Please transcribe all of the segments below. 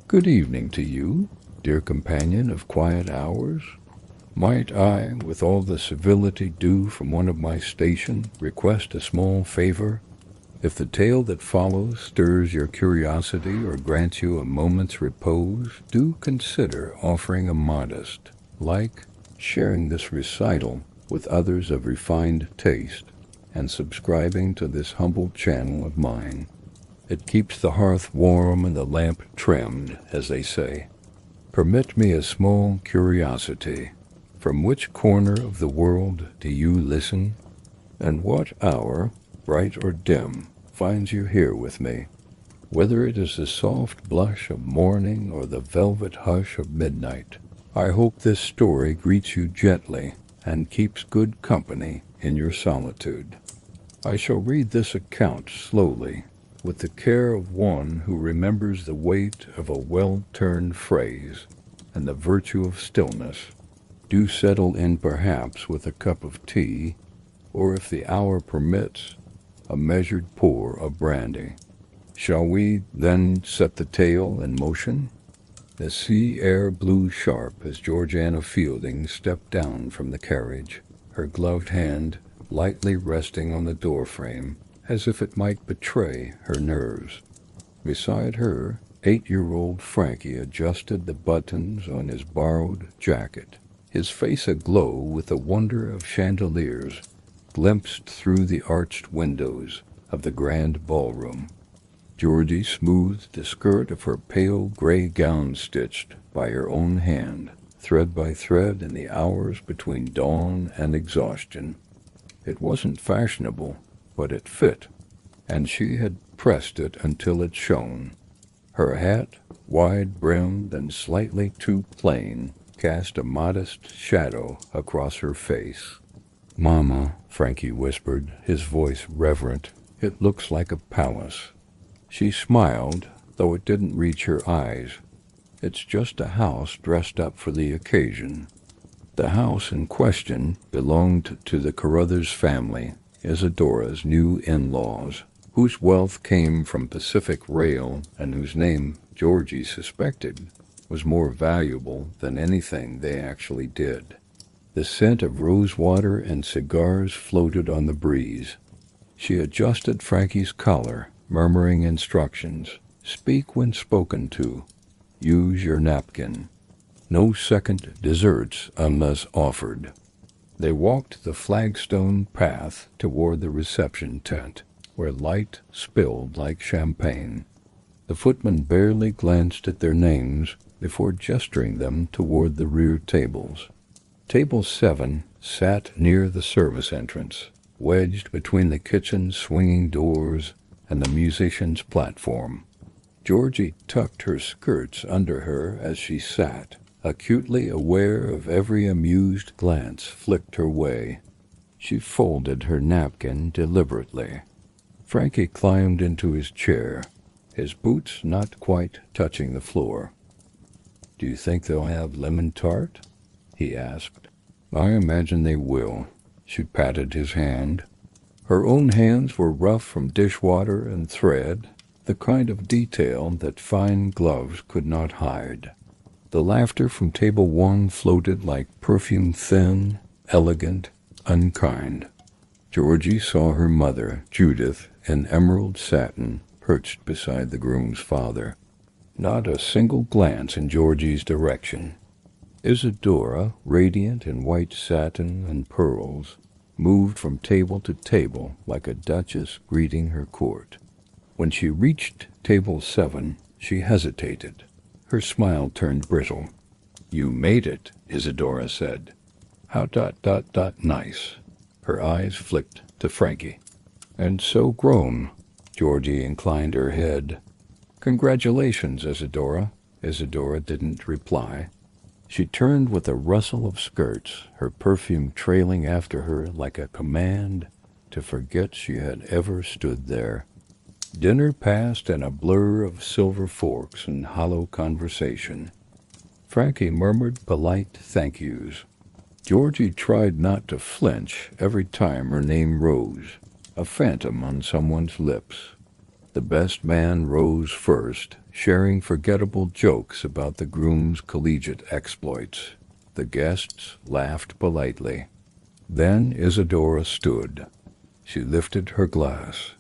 Good evening to you, dear companion of quiet hours. Might I, with all the civility due from one of my station, request a small favor? If the tale that follows stirs your curiosity or grants you a moment's repose, do consider offering a modest, like sharing this recital with others of refined taste, and subscribing to this humble channel of mine. It keeps the hearth warm and the lamp trimmed, as they say. Permit me a small curiosity. From which corner of the world do you listen? And what hour, bright or dim, finds you here with me? Whether it is the soft blush of morning or the velvet hush of midnight, I hope this story greets you gently and keeps good company in your solitude. I shall read this account slowly, with the care of one who remembers the weight of a well-turned phrase and the virtue of stillness. Do settle in perhaps with a cup of tea, or if the hour permits, a measured pour of brandy. Shall we then set the tale in motion? The sea air blew sharp as Georgiana Fielding stepped down from the carriage, her gloved hand lightly resting on the doorframe, as if it might betray her nerves. Beside her, 8-year-old Frankie adjusted the buttons on his borrowed jacket, his face aglow with the wonder of chandeliers glimpsed through the arched windows of the grand ballroom. Georgie smoothed the skirt of her pale gray gown stitched by her own hand, thread by thread in the hours between dawn and exhaustion. It wasn't fashionable, but it fit, and she had pressed it until it shone. Her hat, wide-brimmed and slightly too plain, cast a modest shadow across her face. "Mama," Frankie whispered, his voice reverent, "it looks like a palace." She smiled, though it didn't reach her eyes. "It's just a house dressed up for the occasion." The house in question belonged to the Carruthers family, Isadora's new in-laws, whose wealth came from Pacific Rail and whose name, Georgie suspected, was more valuable than anything they actually did. The scent of rosewater and cigars floated on the breeze. She adjusted Frankie's collar, murmuring instructions. "Speak when spoken to. Use your napkin. No second desserts unless offered." They walked the flagstone path toward the reception tent, where light spilled like champagne. The footman barely glanced at their names before gesturing them toward the rear tables. Table 7 sat near the service entrance, wedged between the kitchen's swinging doors and the musician's platform. Georgie tucked her skirts under her as she sat, acutely aware of every amused glance flicked her way. She folded her napkin deliberately. Frankie climbed into his chair, his boots not quite touching the floor. "Do you think they'll have lemon tart?" he asked. "I imagine they will." She patted his hand. Her own hands were rough from dishwater and thread, the kind of detail that fine gloves could not hide. The laughter from table 1 floated like perfume, thin, elegant, unkind. Georgie saw her mother, Judith, in emerald satin, perched beside the groom's father. Not a single glance in Georgie's direction. Isadora, radiant in white satin and pearls, moved from table to table like a duchess greeting her court. When she reached table 7, she hesitated. Her smile turned brittle. "You made it," Isadora said. "How nice." Her eyes flicked to Frankie. "And so grown." Georgie inclined her head. "Congratulations, Isadora." Isadora didn't reply. She turned with a rustle of skirts, her perfume trailing after her like a command to forget she had ever stood there. Dinner passed in a blur of silver forks and hollow conversation. Frankie murmured polite thank yous. Georgie tried not to flinch every time her name rose, a phantom on someone's lips. The best man rose first, sharing forgettable jokes about the groom's collegiate exploits. The guests laughed politely. Then Isadora stood. She lifted her glass.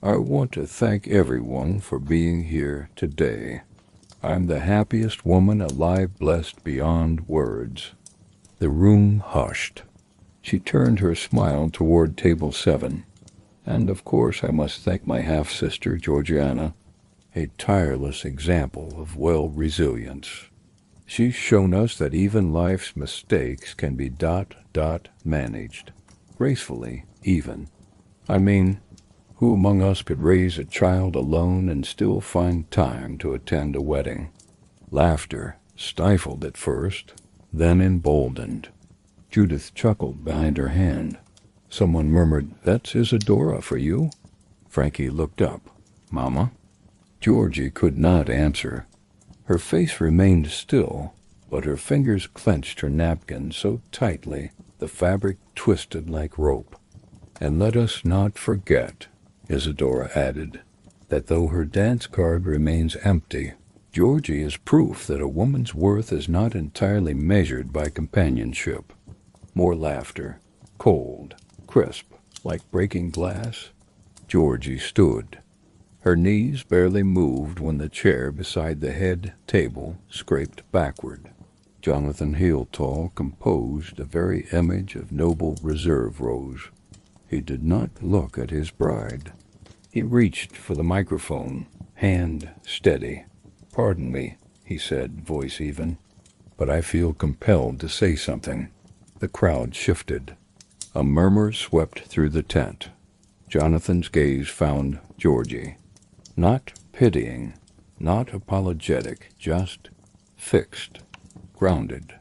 I want to thank everyone for being here today. I'm the happiest woman alive, blessed beyond words. The room hushed. She turned her smile toward table 7. And of course I must thank my half-sister Georgiana, a tireless example of resilience. She's shown us that even life's mistakes can be managed. Gracefully, even. I mean, who among us could raise a child alone and still find time to attend a wedding? Laughter, stifled at first, then emboldened. Judith chuckled behind her hand. Someone murmured, "That's Isadora for you." Frankie looked up. "Mama?" Georgie could not answer. Her face remained still, but her fingers clenched her napkin so tightly the fabric twisted like rope. "And let us not forget," Isadora added, "that though her dance card remains empty, Georgie is proof that a woman's worth is not entirely measured by companionship." More laughter, cold, crisp, like breaking glass. Georgie stood. Her knees barely moved when the chair beside the head table scraped backward. Jonathan Heeltall composed the very image of noble reserve rose. He did not look at his bride. He reached for the microphone, hand steady. "Pardon me," he said, voice even, "but I feel compelled to say something." The crowd shifted. A murmur swept through the tent. Jonathan's gaze found Georgie. Not pitying, not apologetic, just fixed, grounded.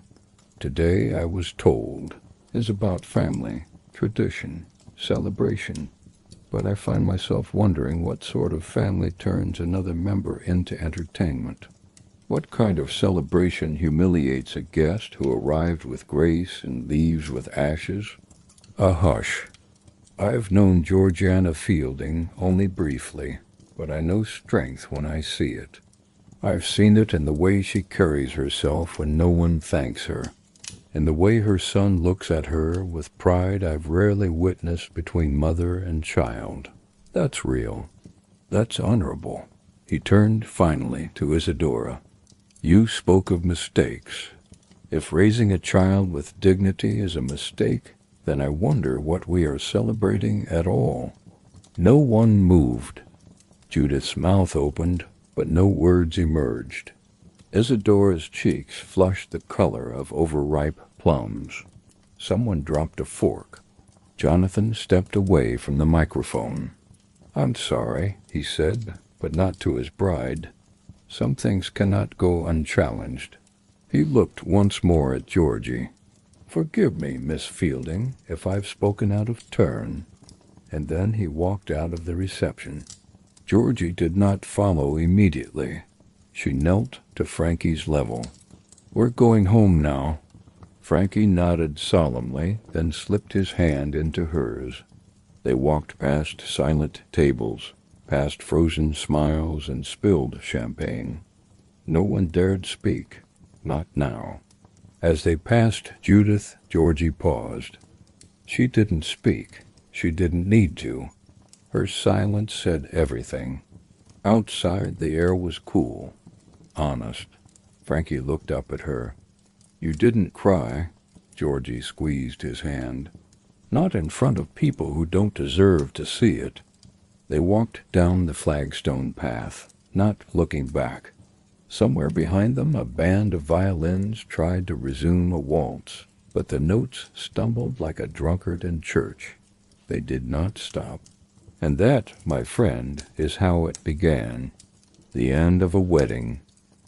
"Today, I was told, is about family, tradition, celebration, but I find myself wondering what sort of family turns another member into entertainment. What kind of celebration humiliates a guest who arrived with grace and leaves with ashes?" A hush. "I've known Georgiana Fielding only briefly, but I know strength when I see it. I've seen it in the way she carries herself when no one thanks her, in the way her son looks at her with pride I've rarely witnessed between mother and child. That's real. That's honorable." He turned finally to Isadora. "You spoke of mistakes. If raising a child with dignity is a mistake, then I wonder what we are celebrating at all." No one moved. Judith's mouth opened, but no words emerged. Isadora's cheeks flushed the color of overripe plums. Someone dropped a fork. Jonathan stepped away from the microphone. "I'm sorry," he said, but not to his bride. "Some things cannot go unchallenged." He looked once more at Georgie. "Forgive me, Miss Fielding, if I've spoken out of turn." And then he walked out of the reception. Georgie did not follow immediately. She knelt to Frankie's level. "We're going home now." Frankie nodded solemnly, then slipped his hand into hers. They walked past silent tables, past frozen smiles and spilled champagne. No one dared speak, not now. As they passed Judith, Georgie paused. She didn't speak. She didn't need to. Her silence said everything. Outside, the air was cool, honest. Frankie looked up at her. "You didn't cry." Georgie squeezed his hand. "Not in front of people who don't deserve to see it." They walked down the flagstone path, not looking back. Somewhere behind them, a band of violins tried to resume a waltz, but the notes stumbled like a drunkard in church. They did not stop. And that, my friend, is how it began. The end of a wedding,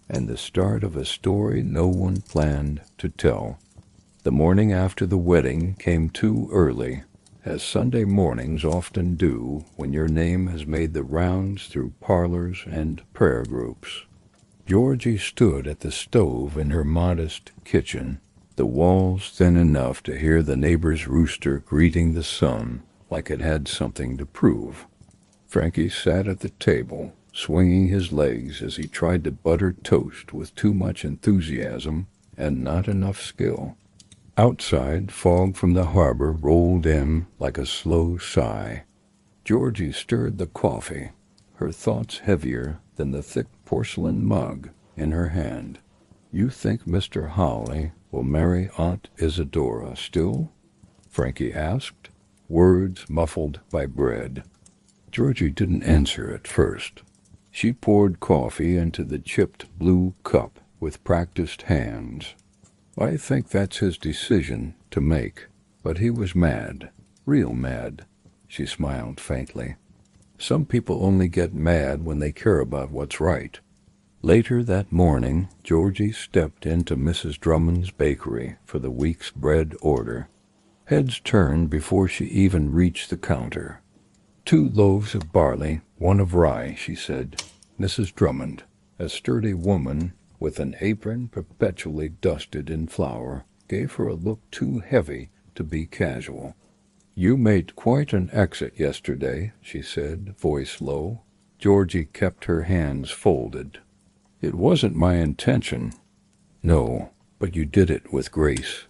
and the start of a story no one planned to tell. The morning after the wedding came too early, as Sunday mornings often do when your name has made the rounds through parlors and prayer groups. Georgie stood at the stove in her modest kitchen, the walls thin enough to hear the neighbor's rooster greeting the sun like it had something to prove. Frankie sat at the table, swinging his legs as he tried to butter toast with too much enthusiasm and not enough skill. Outside, fog from the harbor rolled in like a slow sigh. Georgie stirred the coffee, her thoughts heavier than the thick porcelain mug in her hand. "You think Mr. Holly will marry Aunt Isadora still?" Frankie asked, words muffled by bread. Georgie didn't answer at first. She poured coffee into the chipped blue cup with practiced hands. "I think that's his decision to make, but he was mad, real mad." She smiled faintly. "Some people only get mad when they care about what's right." Later that morning, Georgie stepped into Mrs. Drummond's bakery for the week's bread order. Heads turned before she even reached the counter. "2 loaves of barley, 1 of rye," she said. Mrs. Drummond, a sturdy woman with an apron perpetually dusted in flour, gave her a look too heavy to be casual. "You made quite an exit yesterday," she said, voice low. Georgie kept her hands folded. "It wasn't my intention." "No, but you did it with grace."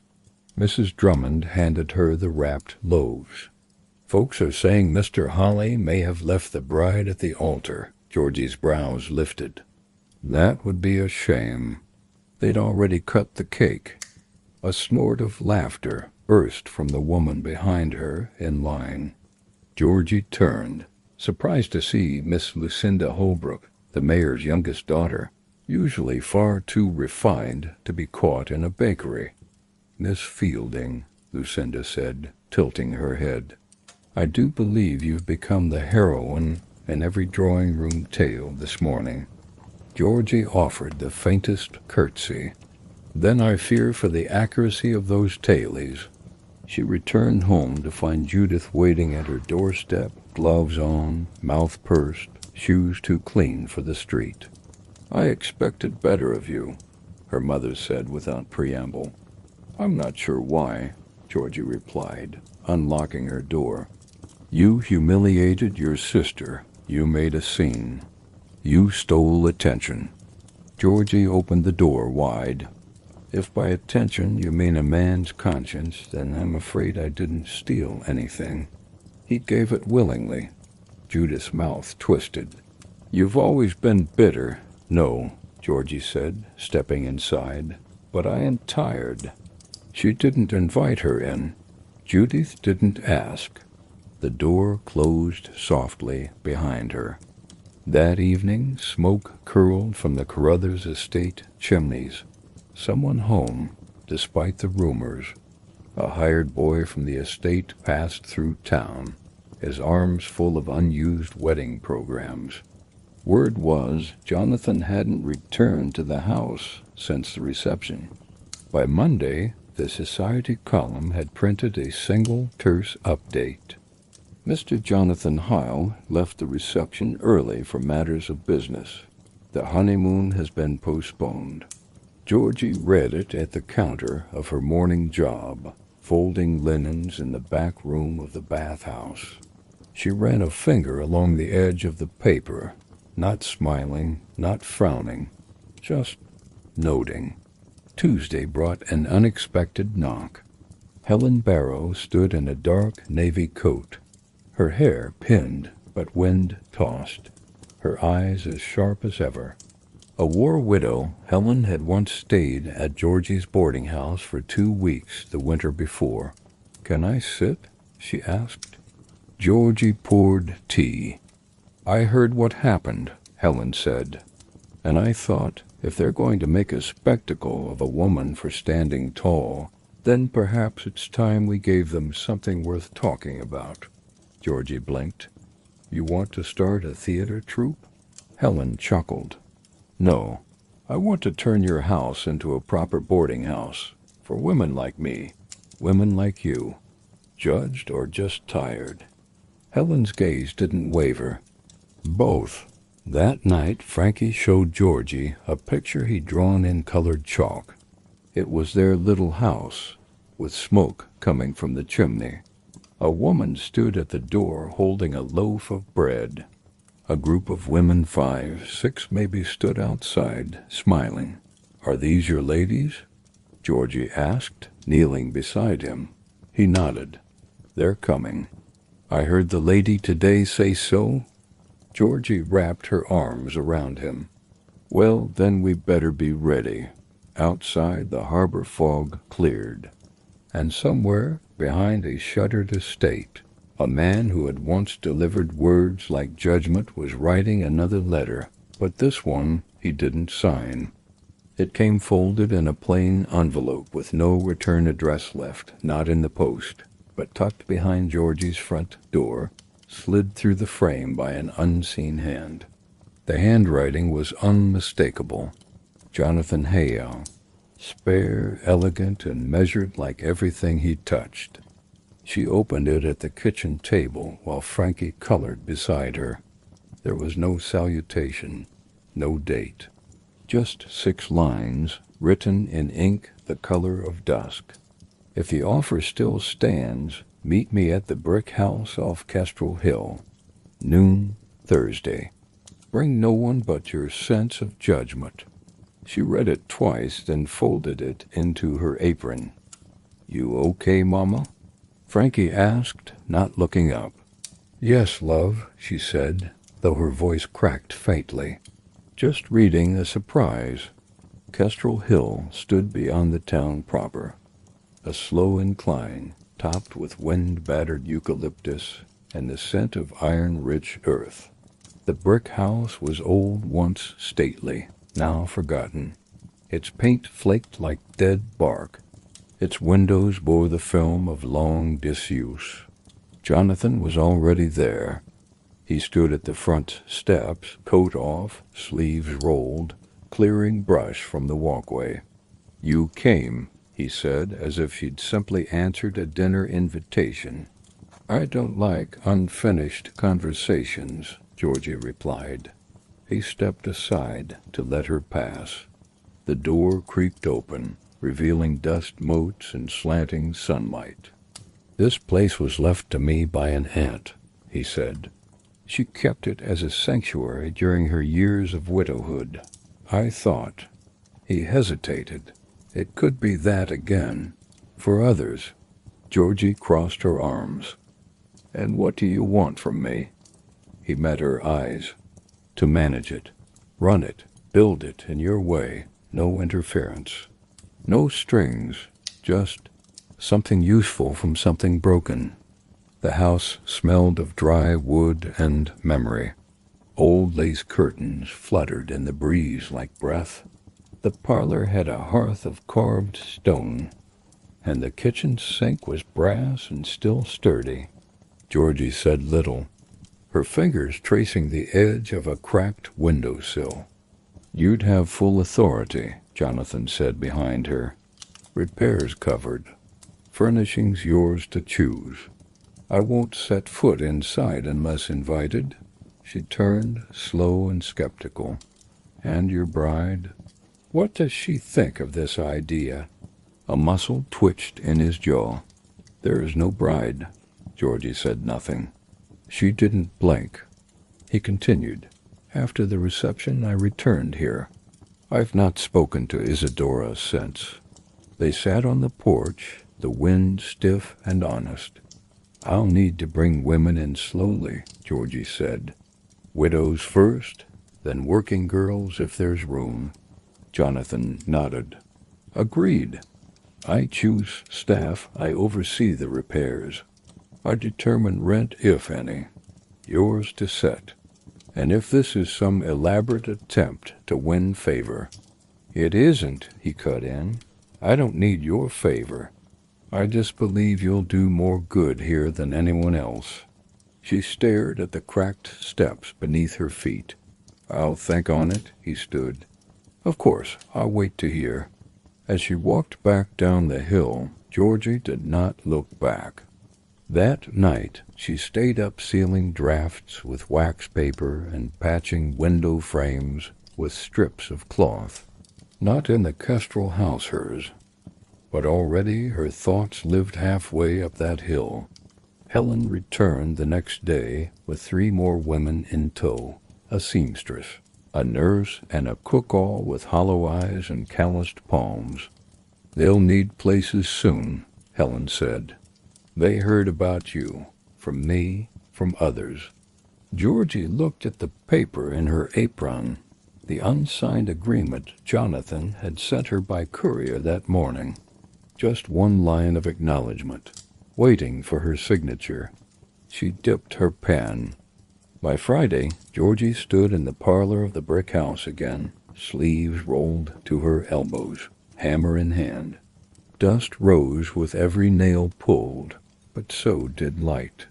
Mrs. Drummond handed her the wrapped loaves. "Folks are saying Mr. Holly may have left the bride at the altar." Georgie's brows lifted. "That would be a shame." They'd already cut the cake. A snort of laughter burst from the woman behind her in line. Georgie turned, surprised to see Miss Lucinda Holbrook, the mayor's youngest daughter, usually far too refined to be caught in a bakery. "Miss Fielding," Lucinda said, tilting her head, "I do believe you've become the heroine in every drawing-room tale this morning." Georgie offered the faintest curtsy. "Then I fear for the accuracy of those tailies." She returned home to find Judith waiting at her doorstep, gloves on, mouth pursed, shoes too clean for the street. "I expected better of you," her mother said without preamble. "I'm not sure why," Georgie replied, unlocking her door. "You humiliated your sister. You made a scene. You stole attention." Georgie opened the door wide. "If by attention you mean a man's conscience, then I'm afraid I didn't steal anything. He gave it willingly." Judith's mouth twisted. "You've always been bitter." "No," Georgie said, stepping inside, "but I am tired." She didn't invite her in. Judith didn't ask. The door closed softly behind her. That evening, smoke curled from the Carruthers estate chimneys. Someone home, despite the rumors. A hired boy from the estate passed through town, his arms full of unused wedding programs. Word was Jonathan hadn't returned to the house since the reception. By Monday, the society column had printed a single terse update. Mr. Jonathan Hyle left the reception early for matters of business. The honeymoon has been postponed. Georgie read it at the counter of her morning job, folding linens in the back room of the bathhouse. She ran a finger along the edge of the paper, not smiling, not frowning, just noting. Tuesday brought an unexpected knock. Helen Barrow stood in a dark navy coat, her hair pinned but wind-tossed, her eyes as sharp as ever. A war widow, Helen had once stayed at Georgie's boarding house for 2 weeks the winter before. "Can I sit?" she asked. Georgie poured tea. "I heard what happened," Helen said, "and I thought, if they're going to make a spectacle of a woman for standing tall, then perhaps it's time we gave them something worth talking about." Georgie blinked. "You want to start a theater troupe?" Helen chuckled. "No, I want to turn your house into a proper boarding house, for women like me, women like you, judged or just tired." Helen's gaze didn't waver. "Both." That night Frankie showed Georgie a picture he'd drawn in colored chalk. It was their little house, with smoke coming from the chimney. A woman stood at the door holding a loaf of bread. A group of women, 5, 6 maybe, stood outside, smiling. "Are these your ladies?" Georgie asked, kneeling beside him. He nodded. "They're coming." "I heard the lady today say so." Georgie wrapped her arms around him. "Well, then we better be ready." Outside, the harbor fog cleared, and somewhere behind a shuttered estate, a man who had once delivered words like judgment was writing another letter, but this one he didn't sign. It came folded in a plain envelope with no return address left, not in the post, but tucked behind Georgie's front door, slid through the frame by an unseen hand. The handwriting was unmistakable. Jonathan Hayal, spare, elegant, and measured like everything he touched. She opened it at the kitchen table while Frankie colored beside her. There was no salutation, no date. Just 6 lines, written in ink the color of dusk. "If the offer still stands, meet me at the brick house off Kestrel Hill. Noon, Thursday. Bring no one but your sense of judgment." She read it twice, then folded it into her apron. "You okay, Mama?" Frankie asked, not looking up. "Yes, love," she said, though her voice cracked faintly. "Just reading a surprise." Kestrel Hill stood beyond the town proper. A slow incline, topped with wind-battered eucalyptus and the scent of iron-rich earth. The brick house was old, once stately, now forgotten. Its paint flaked like dead bark. Its windows bore the film of long disuse. Jonathan was already there. He stood at the front steps, coat off, sleeves rolled, clearing brush from the walkway. "You came," he said, as if she'd simply answered a dinner invitation. "I don't like unfinished conversations," Georgie replied. He stepped aside to let her pass. The door creaked open, revealing dust motes and slanting sunlight. "This place was left to me by an aunt," he said. "She kept it as a sanctuary during her years of widowhood. I thought—" He hesitated. It could be that again. For others. Georgie crossed her arms. "And what do you want from me?" He met her eyes. "To manage it. Run it. Build it in your way. No interference. No strings. Just something useful from something broken." The house smelled of dry wood and memory. Old lace curtains fluttered in the breeze like breath. The parlor had a hearth of carved stone, and the kitchen sink was brass and still sturdy. Georgie said little, her fingers tracing the edge of a cracked windowsill. "You'd have full authority," Jonathan said behind her. "Repairs covered. Furnishings yours to choose. I won't set foot inside unless invited." She turned, slow and skeptical. "And your bride? What does she think of this idea?" A muscle twitched in his jaw. "There is no bride." Georgie said nothing. She didn't blink. He continued, "After the reception, I returned here. I've not spoken to Isadora since." They sat on the porch, the wind stiff and honest. "I'll need to bring women in slowly," Georgie said. "Widows first, then working girls if there's room." Jonathan nodded. "Agreed. I choose staff. I oversee the repairs. I determine rent, if any. Yours to set. And if this is some elaborate attempt to win favor—" "It isn't," he cut in. "I don't need your favor. I just believe you'll do more good here than anyone else." She stared at the cracked steps beneath her feet. "I'll think on it," he stood. "Of course, I'll wait to hear." As she walked back down the hill, Georgie did not look back. That night, she stayed up sealing drafts with wax paper and patching window frames with strips of cloth. Not in the Kestrel house hers, but already her thoughts lived halfway up that hill, Helen returned the next day with 3 more women in tow, a seamstress, a nurse, and a cook-all with hollow eyes and calloused palms. "They'll need places soon," Helen said. "They heard about you, from me, from others." Georgie looked at the paper in her apron, the unsigned agreement Jonathan had sent her by courier that morning. Just 1 line of acknowledgment, waiting for her signature. She dipped her pen. By Friday, Georgie stood in the parlor of the brick house again, sleeves rolled to her elbows, hammer in hand. Dust rose with every nail pulled, but so did light.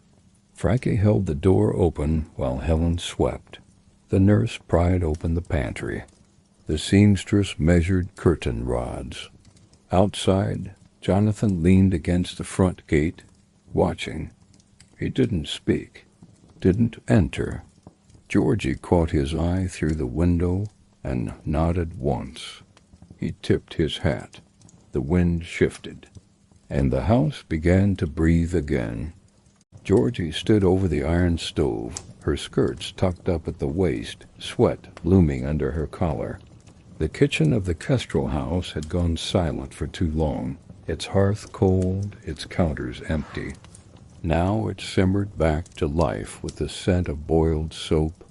Frankie held the door open while Helen swept. The nurse pried open the pantry. The seamstress measured curtain rods. Outside, Jonathan leaned against the front gate, watching. He didn't speak, didn't enter. Georgie caught his eye through the window and nodded once. He tipped his hat. The wind shifted, and the house began to breathe again. Georgie stood over the iron stove, her skirts tucked up at the waist, sweat blooming under her collar. The kitchen of the Kestrel house had gone silent for too long, its hearth cold, its counters empty. Now it simmered back to life with the scent of boiled soap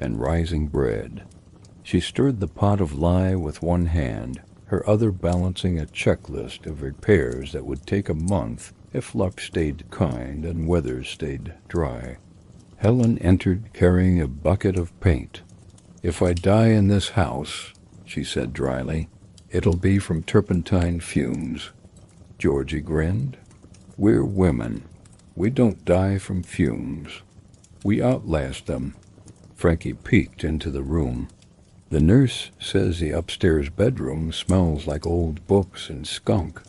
and rising bread. She stirred the pot of lye with one hand, her other balancing a checklist of repairs that would take a month if luck stayed kind and weather stayed dry. Helen entered carrying a bucket of paint. "If I die in this house," she said dryly, "it'll be from turpentine fumes." Georgie grinned. "We're women. We don't die from fumes. We outlast them." Frankie peeked into the room. "The nurse says the upstairs bedroom smells like old books and skunk."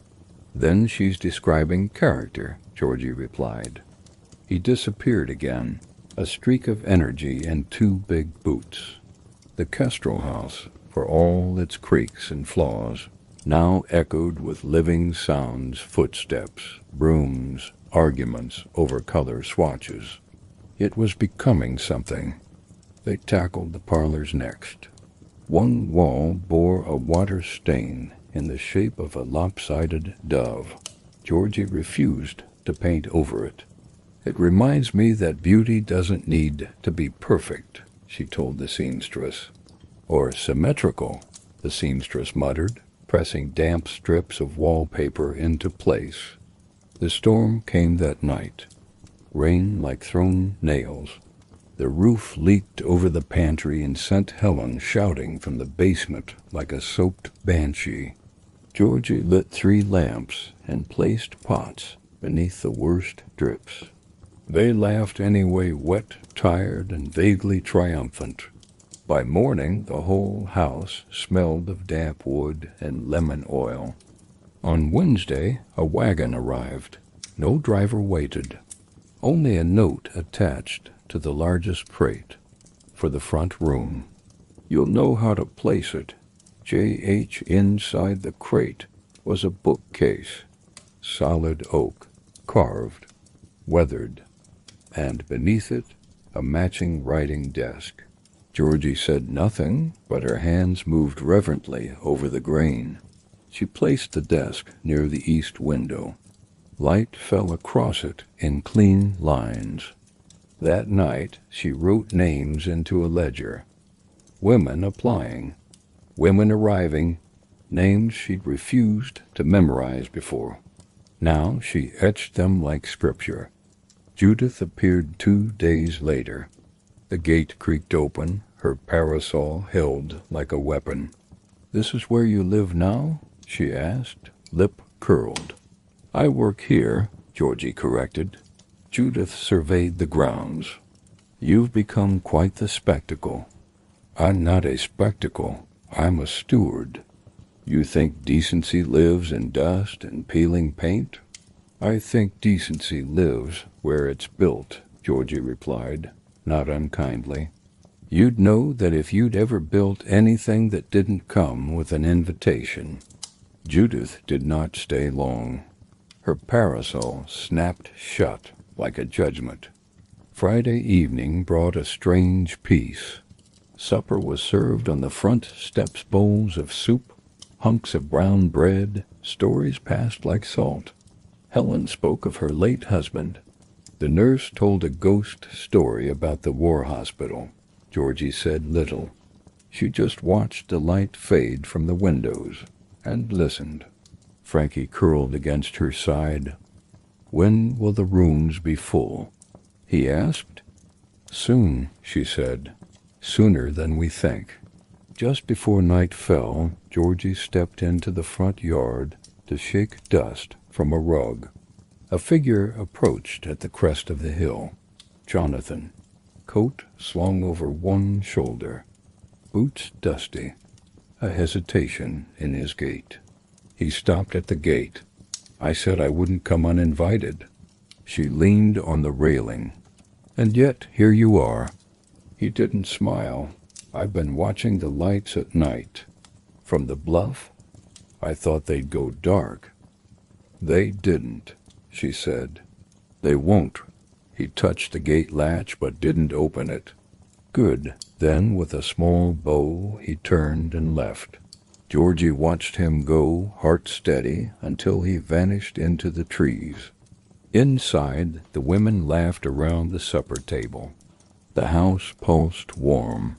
"Then she's describing character," Georgie replied. He disappeared again, a streak of energy and 2 big boots. The Kestrel house, for all its creaks and flaws, now echoed with living sounds, footsteps, brooms, arguments over color swatches. It was becoming something. They tackled the parlors next. One wall bore a water stain in the shape of a lopsided dove. Georgie refused to paint over it. "It reminds me that beauty doesn't need to be perfect," she told the seamstress. "Or symmetrical," the seamstress muttered, pressing damp strips of wallpaper into place. The storm came that night. Rain like thrown nails. The roof leaked over the pantry and sent Helen shouting from the basement like a soaked banshee. Georgie lit 3 lamps and placed pots beneath the worst drips. They laughed anyway, wet, tired, and vaguely triumphant. By morning, the whole house smelled of damp wood and lemon oil. On Wednesday, a wagon arrived. No driver waited. Only a note attached to the largest crate for the front room. "You'll know how to place it. J.H. inside the crate was a bookcase, solid oak, carved, weathered, and beneath it a matching writing desk." Georgie said nothing, but her hands moved reverently over the grain. She placed the desk near the east window. Light fell across it in clean lines. That night she wrote names into a ledger. Women applying, women arriving, names she'd refused to memorize before. Now she etched them like scripture. Judith appeared 2 days later. The gate creaked open, her parasol held like a weapon. "This is where you live now?" she asked, lip curled. "I work here," Georgie corrected. Judith surveyed the grounds. "You've become quite the spectacle." "I'm not a spectacle. I'm a steward." "You think decency lives in dust and peeling paint?" "I think decency lives where it's built," Georgie replied, not unkindly. "You'd know that if you'd ever built anything that didn't come with an invitation." Judith did not stay long. Her parasol snapped shut. like a judgment. Friday evening brought a strange peace. Supper was served on the front steps, bowls of soup, hunks of brown bread. Stories passed like salt. Helen spoke of her late husband. The nurse told a ghost story about the war hospital. Georgie said little. She just watched the light fade from the windows and listened. Frankie curled against her side. "When will the rooms be full?" he asked. "Soon," she said. "Sooner than we think." Just before night fell, Georgie stepped into the front yard to shake dust from a rug. A figure approached at the crest of the hill. Jonathan, coat slung over one shoulder, boots dusty, a hesitation in his gait. He stopped at the gate. "I said I wouldn't come uninvited." She leaned on the railing. "And yet here you are." He didn't smile. "I've been watching the lights at night. From the bluff, I thought they'd go dark." "They didn't," she said. "They won't." He touched the gate latch but didn't open it. "Good." Then, with a small bow, he turned and left. Georgie watched him go, heart steady, until he vanished into the trees. Inside, the women laughed around the supper table. The house pulsed warm.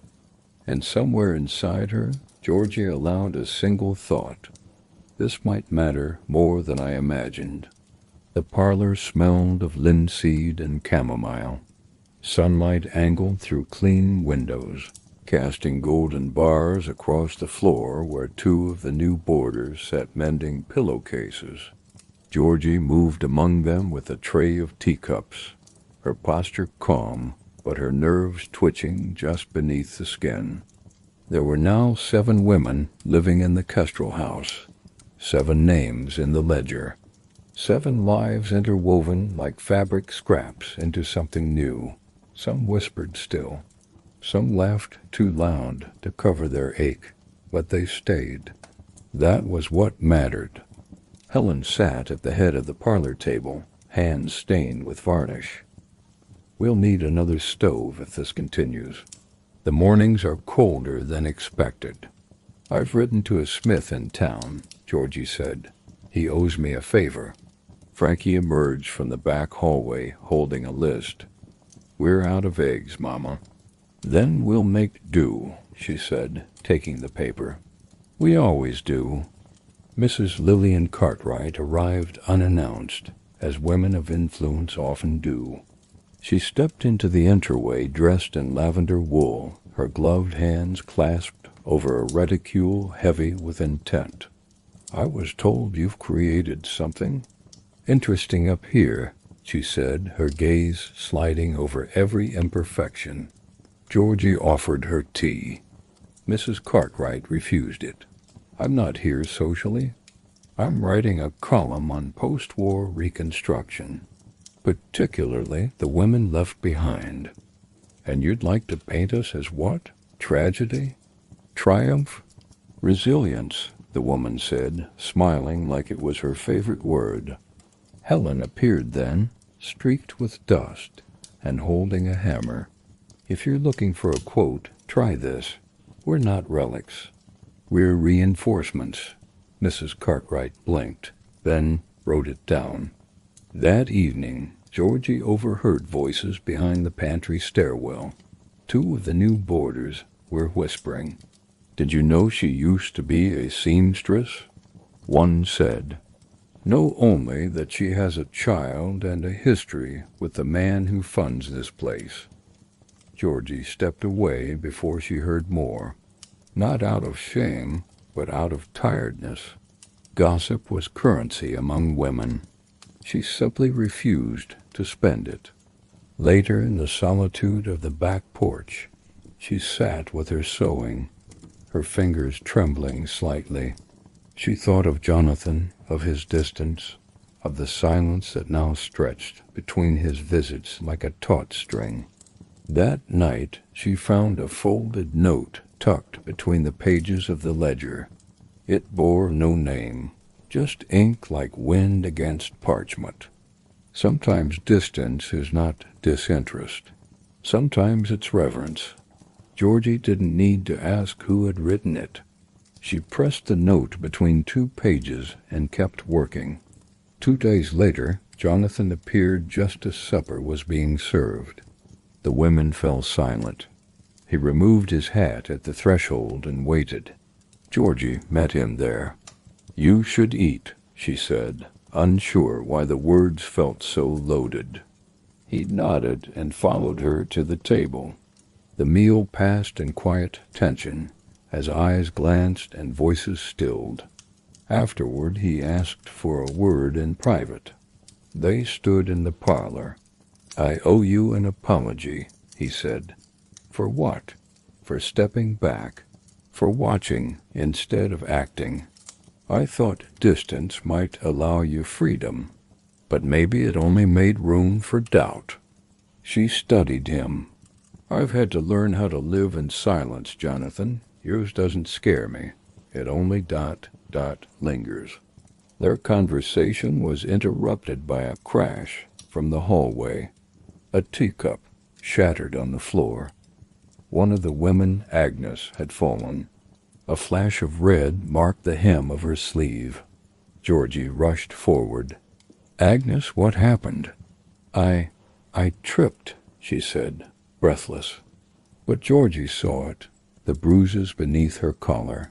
And somewhere inside her, Georgie allowed a single thought. This might matter more than I imagined. The parlor smelled of linseed and chamomile. Sunlight angled through clean windows, casting golden bars across the floor where two of the new boarders sat mending pillowcases. Georgie moved among them with a tray of teacups, her posture calm, but her nerves twitching just beneath the skin. There were now 7 women living in the Kestrel house, 7 names in the ledger, 7 lives interwoven like fabric scraps into something new. Some whispered still. Some laughed too loud to cover their ache, but they stayed. That was what mattered. Helen sat at the head of the parlor table, hands stained with varnish. "We'll need another stove if this continues. The mornings are colder than expected." "I've written to a smith in town," Georgie said. "He owes me a favor." Frankie emerged from the back hallway holding a list. "We're out of eggs, Mama." "Then we'll make do," she said, taking the paper. "We always do." Mrs. Lillian Cartwright arrived unannounced, as women of influence often do. She stepped into the entryway dressed in lavender wool, her gloved hands clasped over a reticule heavy with intent. "I was told you've created something interesting up here," she said, her gaze sliding over every imperfection. Georgie offered her tea. Mrs. Cartwright refused it. "I'm not here socially. I'm writing a column on post-war reconstruction, particularly the women left behind." "And you'd like to paint us as what? Tragedy? Triumph?" "Resilience," the woman said, smiling like it was her favorite word. Helen appeared then, streaked with dust, and holding a hammer. "If you're looking for a quote, try this. We're not relics. We're reinforcements." Mrs. Cartwright blinked, then wrote it down. That evening, Georgie overheard voices behind the pantry stairwell. 2 of the new boarders were whispering. "Did you know she used to be a seamstress?" One said, "Know only that she has a child and a history with the man who funds this place." Georgie stepped away before she heard more, not out of shame, but out of tiredness. Gossip was currency among women. She simply refused to spend it. Later, in the solitude of the back porch, she sat with her sewing, her fingers trembling slightly. She thought of Jonathan, of his distance, of the silence that now stretched between his visits like a taut string. That night she found a folded note tucked between the pages of the ledger. It bore no name, just ink like wind against parchment. Sometimes distance is not disinterest. Sometimes it's reverence. Georgie didn't need to ask who had written it. She pressed the note between 2 pages and kept working. 2 days later, Jonathan appeared just as supper was being served. The women fell silent. He removed his hat at the threshold and waited. Georgie met him there. "You should eat," she said, unsure why the words felt so loaded. He nodded and followed her to the table. The meal passed in quiet tension, as eyes glanced and voices stilled. Afterward he asked for a word in private. They stood in the parlor. "I owe you an apology," he said. "For what?" "For stepping back. For watching instead of acting. I thought distance might allow you freedom, but maybe it only made room for doubt." She studied him. "I've had to learn how to live in silence, Jonathan. Yours doesn't scare me. It only lingers." Their conversation was interrupted by a crash from the hallway. A teacup shattered on the floor. One of the women, Agnes, had fallen. A flash of red marked the hem of her sleeve. Georgie rushed forward. "Agnes, what happened?" I tripped," she said, breathless. But Georgie saw it, the bruises beneath her collar,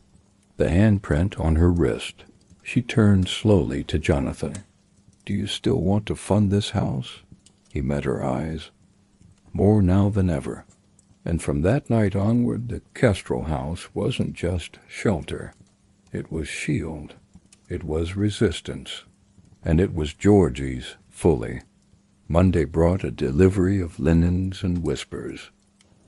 the handprint on her wrist. She turned slowly to Jonathan. "Do you still want to fund this house?" He met her eyes. "More now than ever." And from that night onward, the Kestrel house wasn't just shelter. It was shield. It was resistance. And it was Georgie's fully. Monday brought a delivery of linens and whispers.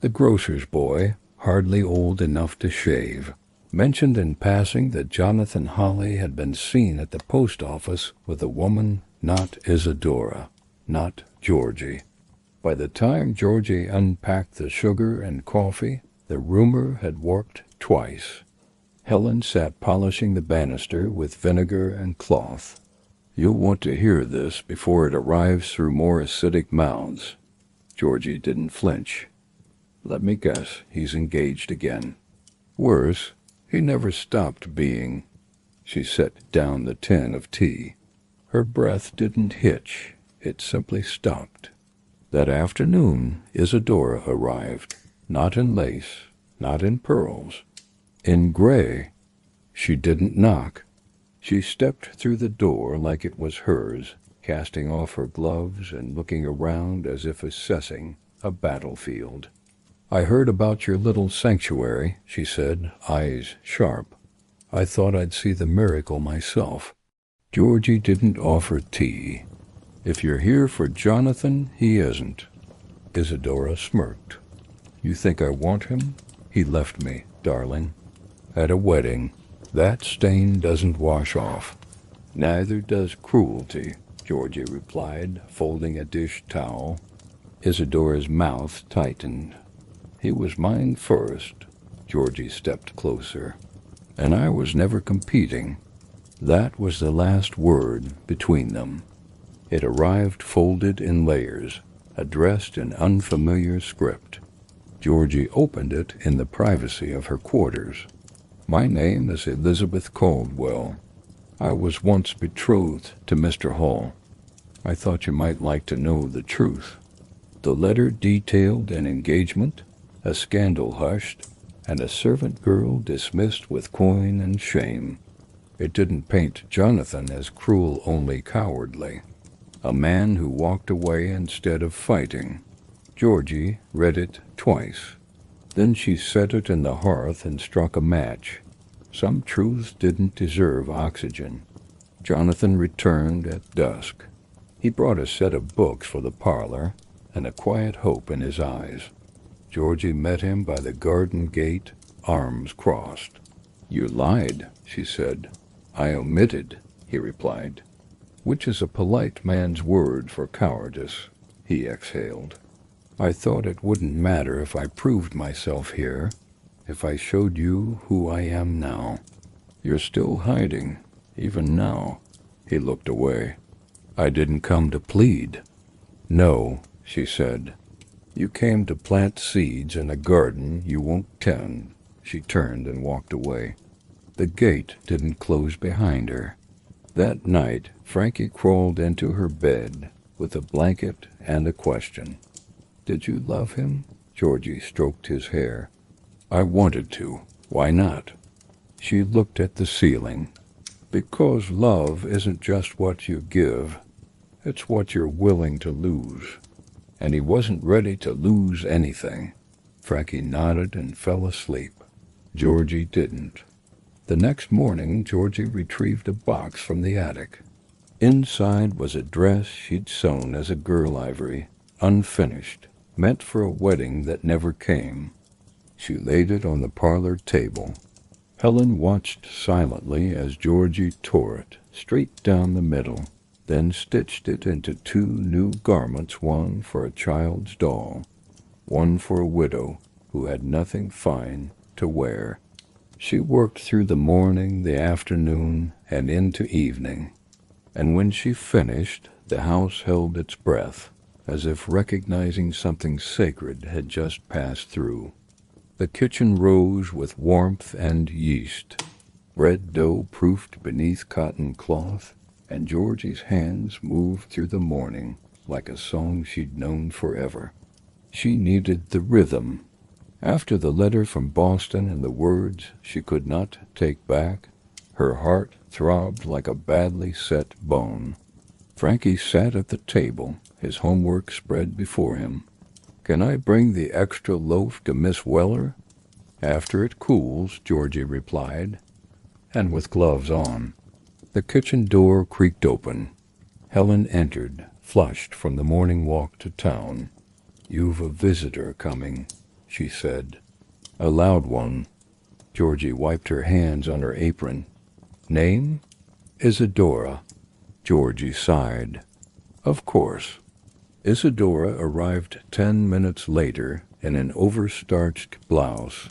The grocer's boy, hardly old enough to shave, mentioned in passing that Jonathan Holly had been seen at the post office with a woman not Isadora, not Georgie. By the time Georgie unpacked the sugar and coffee, the rumor had worked twice. Helen sat polishing the banister with vinegar and cloth. "You'll want to hear this before it arrives through more acidic mouths." Georgie didn't flinch. "Let me guess, he's engaged again." "Worse, he never stopped being." She set down the tin of tea. Her breath didn't hitch, it simply stopped. That afternoon, Isadora arrived, not in lace, not in pearls, in gray. She didn't knock. She stepped through the door like it was hers, casting off her gloves and looking around as if assessing a battlefield. "I heard about your little sanctuary," she said, eyes sharp. "I thought I'd see the miracle myself." Georgie didn't offer tea. "If you're here for Jonathan, he isn't." Isadora smirked. "You think I want him? He left me, darling. At a wedding. That stain doesn't wash off." "Neither does cruelty," Georgie replied, folding a dish towel. Isadora's mouth tightened. "He was mine first." Georgie stepped closer. "And I was never competing." That was the last word between them. It arrived folded in layers, addressed in unfamiliar script. Georgie opened it in the privacy of her quarters. "My name is Elizabeth Caldwell. I was once betrothed to Mr. Hall. I thought you might like to know the truth." The letter detailed an engagement, a scandal hushed, and a servant girl dismissed with coin and shame. It didn't paint Jonathan as cruel, only cowardly. A man who walked away instead of fighting. Georgie read it twice. Then she set it in the hearth and struck a match. Some truths didn't deserve oxygen. Jonathan returned at dusk. He brought a set of books for the parlor, and a quiet hope in his eyes. Georgie met him by the garden gate, arms crossed. "You lied," she said. "I omitted," he replied. "Which is a polite man's word for cowardice," he exhaled. "I thought it wouldn't matter if I proved myself here, if I showed you who I am now. You're still hiding, even now." He looked away. I didn't come to plead. No, she said. You came to plant seeds in a garden you won't tend. She turned and walked away. The gate didn't close behind her. That night, Frankie crawled into her bed with a blanket and a question. Did you love him? Georgie stroked his hair. I wanted to. Why not? She looked at the ceiling. Because love isn't just what you give. It's what you're willing to lose. And he wasn't ready to lose anything. Frankie nodded and fell asleep. Georgie didn't. The next morning, Georgie retrieved a box from the attic. Inside was a dress she'd sewn as a girl ivory, unfinished, meant for a wedding that never came. She laid it on the parlor table. Helen watched silently as Georgie tore it straight down the middle, then stitched it into 2 new garments, one for a child's doll, one for a widow who had nothing fine to wear. She worked through the morning, the afternoon, and into evening, and when she finished, the house held its breath, as if recognizing something sacred had just passed through. The kitchen rose with warmth and yeast, bread dough proofed beneath cotton cloth, and Georgie's hands moved through the morning like a song she'd known forever. She needed the rhythm. After the letter from Boston and the words she could not take back, her heart throbbed like a badly set bone. Frankie sat at the table, his homework spread before him. Can I bring the extra loaf to Miss Weller? After it cools, Georgie replied, and with gloves on. The kitchen door creaked open. Helen entered, flushed from the morning walk to town. You've a visitor coming, she said. A loud one. Georgie wiped her hands on her apron. Name? Isadora. Georgie sighed. Of course. Isadora arrived 10 minutes later in an overstarched blouse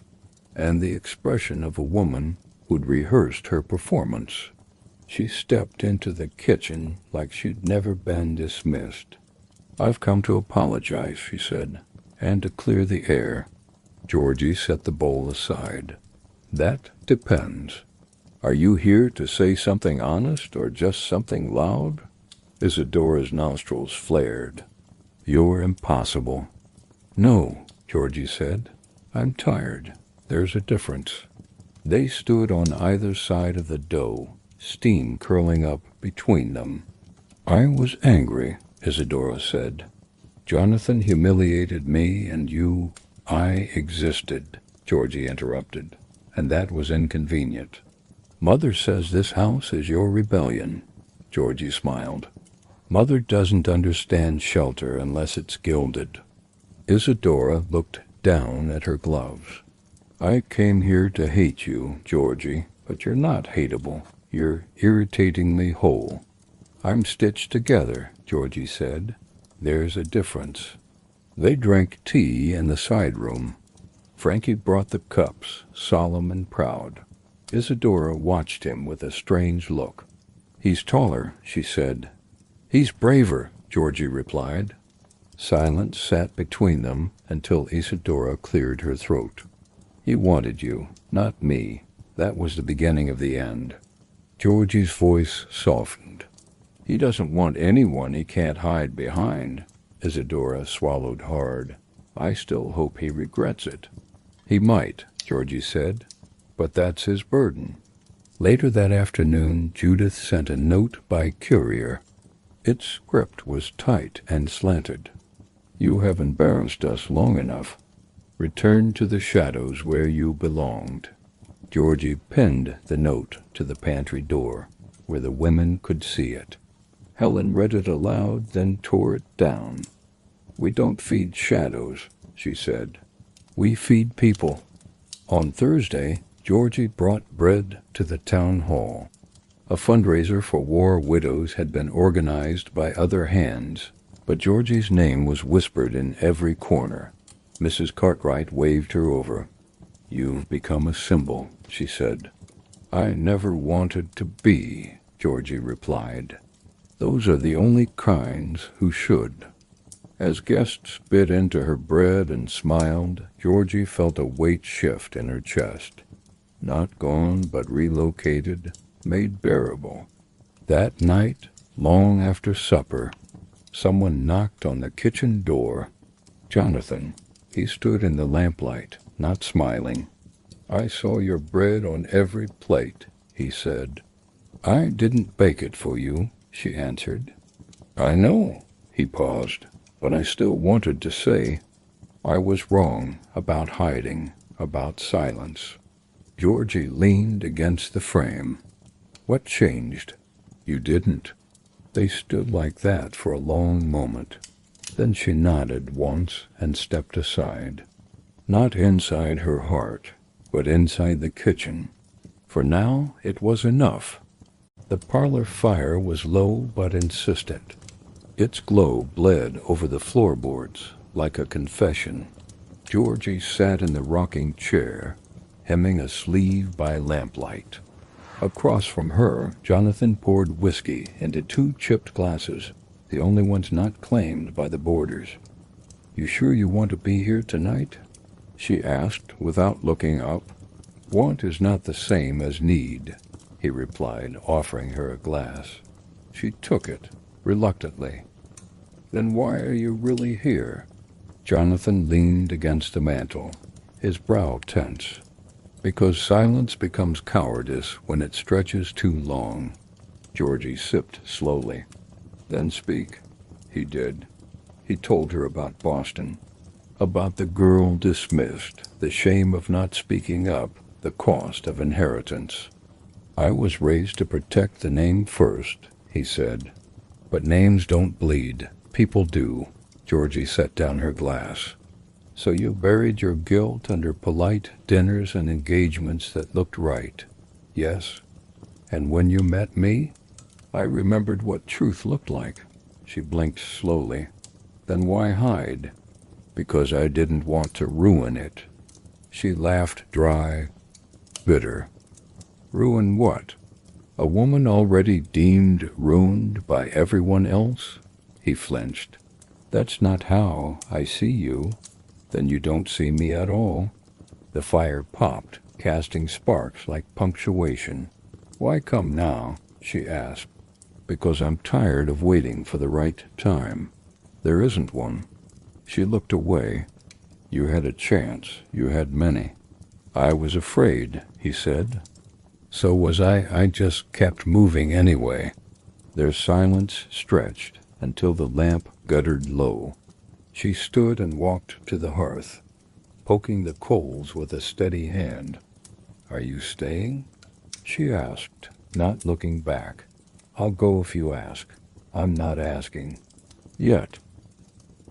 and the expression of a woman who'd rehearsed her performance. She stepped into the kitchen like she'd never been dismissed. I've come to apologize, she said, and to clear the air. Georgie set the bowl aside. That depends. Are you here to say something honest or just something loud? Isadora's nostrils flared. You're impossible. No, Georgie said. I'm tired. There's a difference. They stood on either side of the dough, steam curling up between them. I was angry, Isadora said. Jonathan humiliated me and you. I existed, Georgie interrupted, and that was inconvenient. Mother says this house is your rebellion, Georgie smiled. Mother doesn't understand shelter unless it's gilded. Isadora looked down at her gloves. I came here to hate you, Georgie, but you're not hateable. You're irritatingly whole. I'm stitched together, Georgie said. There's a difference. They drank tea in the side room. Frankie brought the cups, solemn and proud. Isadora watched him with a strange look. He's taller, she said. He's braver, Georgie replied. Silence sat between them until Isadora cleared her throat. He wanted you, not me. That was the beginning of the end. Georgie's voice softened. He doesn't want anyone he can't hide behind. Isadora swallowed hard. I still hope he regrets it. He might, Georgie said, but that's his burden. Later that afternoon, Judith sent a note by courier. Its script was tight and slanted. You have embarrassed us long enough. Return to the shadows where you belonged. Georgie pinned the note to the pantry door, where the women could see it. Helen read it aloud, then tore it down. We don't feed shadows, she said. We feed people. On Thursday, Georgie brought bread to the town hall. A fundraiser for war widows had been organized by other hands, but Georgie's name was whispered in every corner. Mrs. Cartwright waved her over. You've become a symbol, she said. I never wanted to be, Georgie replied. Those are the only kinds who should. As guests bit into her bread and smiled, Georgie felt a weight shift in her chest. Not gone, but relocated, made bearable. That night, long after supper, someone knocked on the kitchen door. Jonathan. He stood in the lamplight, not smiling. "I saw your bread on every plate," he said. "I didn't bake it for you," she answered. "I know," he paused, "but I still wanted to say I was wrong about hiding, about silence." Georgie leaned against the frame. "What changed?" "You didn't." They stood like that for a long moment. Then she nodded once and stepped aside. Not inside her heart, but inside the kitchen. For now it was enough. The parlor fire was low but insistent. Its glow bled over the floorboards like a confession. Georgie sat in the rocking chair, hemming a sleeve by lamplight. Across from her, Jonathan poured whiskey into 2 chipped glasses, the only ones not claimed by the boarders. "You sure you want to be here tonight?" she asked without looking up. "Want is not the same as need," he replied, offering her a glass. She took it, reluctantly. "Then why are you really here?" Jonathan leaned against the mantel, his brow tense. "Because silence becomes cowardice when it stretches too long." Georgie sipped slowly. "Then speak." He did. He told her about Boston, about the girl dismissed, the shame of not speaking up, the cost of inheritance. "I was raised to protect the name first," he said. "But names don't bleed. People do." Georgie set down her glass. "So you buried your guilt under polite dinners and engagements that looked right." "Yes." "And when you met me, I remembered what truth looked like." She blinked slowly. "Then why hide?" "Because I didn't want to ruin it." She laughed dry, bitter. "Ruin what? A woman already deemed ruined by everyone else?" He flinched. "That's not how I see you." "Then you don't see me at all." The fire popped, casting sparks like punctuation. "Why come now?" she asked. "Because I'm tired of waiting for the right time. There isn't one." She looked away. "You had a chance. You had many." "I was afraid," he said. "So was I. I just kept moving anyway." Their silence stretched until the lamp guttered low. She stood and walked to the hearth, poking the coals with a steady hand. "Are you staying?" she asked, not looking back. "I'll go if you ask." "I'm not asking." "Yet."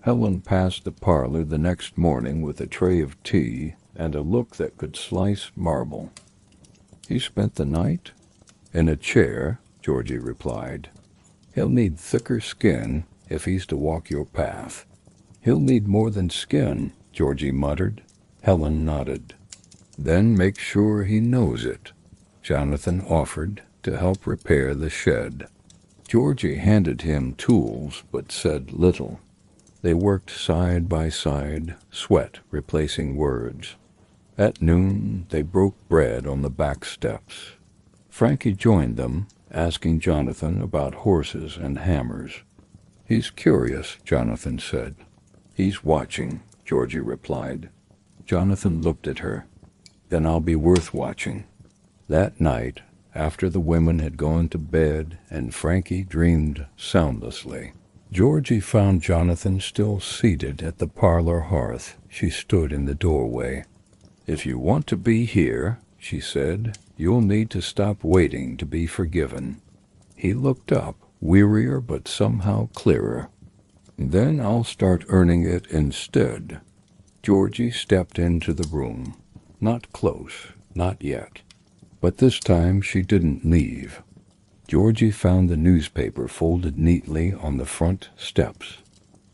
Helen passed the parlor the next morning with a tray of tea and a look that could slice marble. "He spent the night?" "In a chair," Georgie replied. "He'll need thicker skin if he's to walk your path." "He'll need more than skin," Georgie muttered. Helen nodded. "Then make sure he knows it," Jonathan offered to help repair the shed. Georgie handed him tools but said little. They worked side by side, sweat replacing words. At noon, they broke bread on the back steps. Frankie joined them, asking Jonathan about horses and hammers. "He's curious," Jonathan said. "He's watching," Georgie replied. Jonathan looked at her. "Then I'll be worth watching." That night, after the women had gone to bed and Frankie dreamed soundlessly, Georgie found Jonathan still seated at the parlor hearth. She stood in the doorway. "If you want to be here," she said, "you'll need to stop waiting to be forgiven." He looked up, wearier but somehow clearer. "Then I'll start earning it instead." Georgie stepped into the room. Not close, not yet. But this time she didn't leave. Georgie found the newspaper folded neatly on the front steps.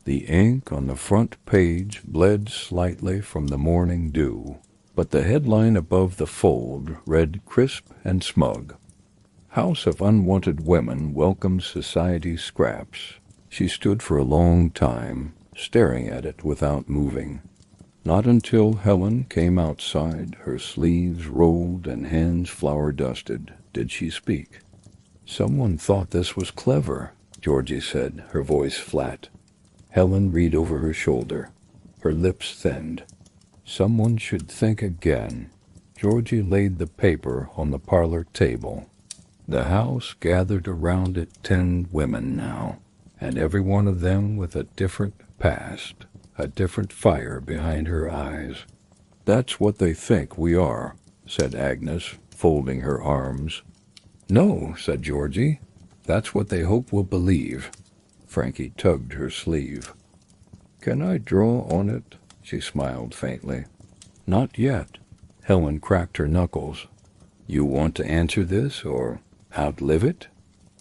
The ink on the front page bled slightly from the morning dew, but the headline above the fold read crisp and smug. House of Unwanted Women welcomes society's scraps. She stood for a long time, staring at it without moving. Not until Helen came outside, her sleeves rolled and hands flour-dusted, did she speak. "Someone thought this was clever," Georgie said, her voice flat. Helen read over her shoulder. Her lips thinned. "Someone should think again." Georgie laid the paper on the parlor table. The house gathered around it 10 women now, and every one of them with a different past, a different fire behind her eyes. "That's what they think we are," said Agnes, folding her arms. "No," said Georgie. "That's what they hope we'll believe." Frankie tugged her sleeve. "Can I draw on it?" She smiled faintly. "Not yet." Helen cracked her knuckles. "You want to answer this or outlive it?"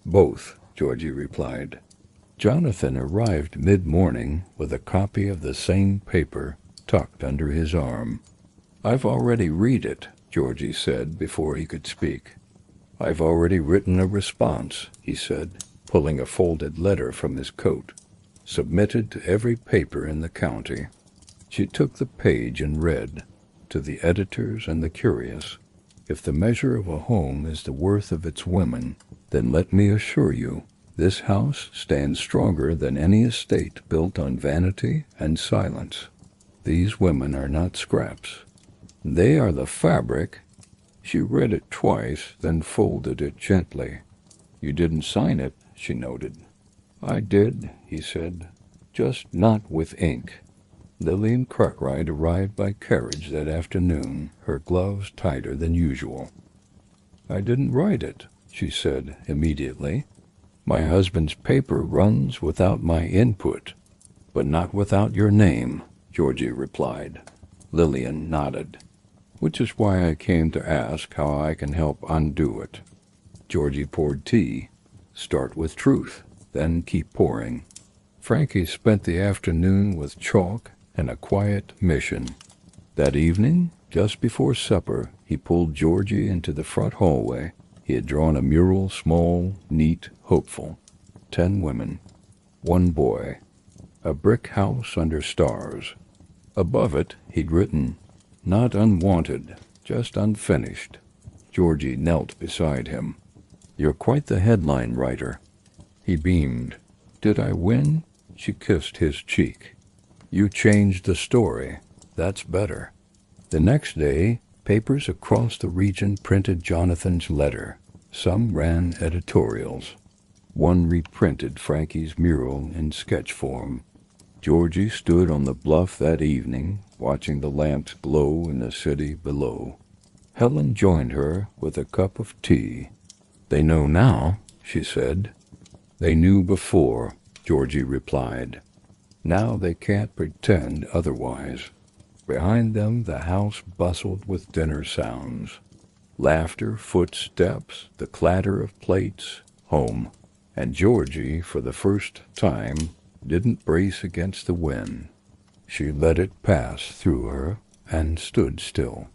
"Both," Georgie replied. Jonathan arrived mid-morning with a copy of the same paper tucked under his arm. "I've already read it," Georgie said before he could speak. "I've already written a response," he said, pulling a folded letter from his coat. "Submitted to every paper in the county." She took the page and read, "To the editors and the curious. If the measure of a home is the worth of its women, then let me assure you, this house stands stronger than any estate built on vanity and silence. These women are not scraps. They are the fabric." She read it twice, then folded it gently. "You didn't sign it," she noted. "I did," he said, "just not with ink." Lillian Cartwright arrived by carriage that afternoon, her gloves tighter than usual. "I didn't write it," she said immediately. "My husband's paper runs without my input." "But not without your name," Georgie replied. Lillian nodded. "Which is why I came to ask how I can help undo it." Georgie poured tea. "Start with truth, then keep pouring." Frankie spent the afternoon with chalk and a quiet mission. That evening, just before supper, he pulled Georgie into the front hallway. He had drawn a mural, small, neat, hopeful. 10 women. 1 boy. A brick house under stars. Above it, he'd written, "Not unwanted, just unfinished." Georgie knelt beside him. "You're quite the headline writer." He beamed. "Did I win?" She kissed his cheek. "You changed the story. That's better." The next day, papers across the region printed Jonathan's letter. Some ran editorials. One reprinted Frankie's mural in sketch form. Georgie stood on the bluff that evening, watching the lamps glow in the city below. Helen joined her with a cup of tea. "They know now," she said. "They knew before," Georgie replied. "Now they can't pretend otherwise." Behind them the house bustled with dinner sounds. Laughter, footsteps, the clatter of plates, home. And Georgie, for the first time, didn't brace against the wind. She let it pass through her and stood still.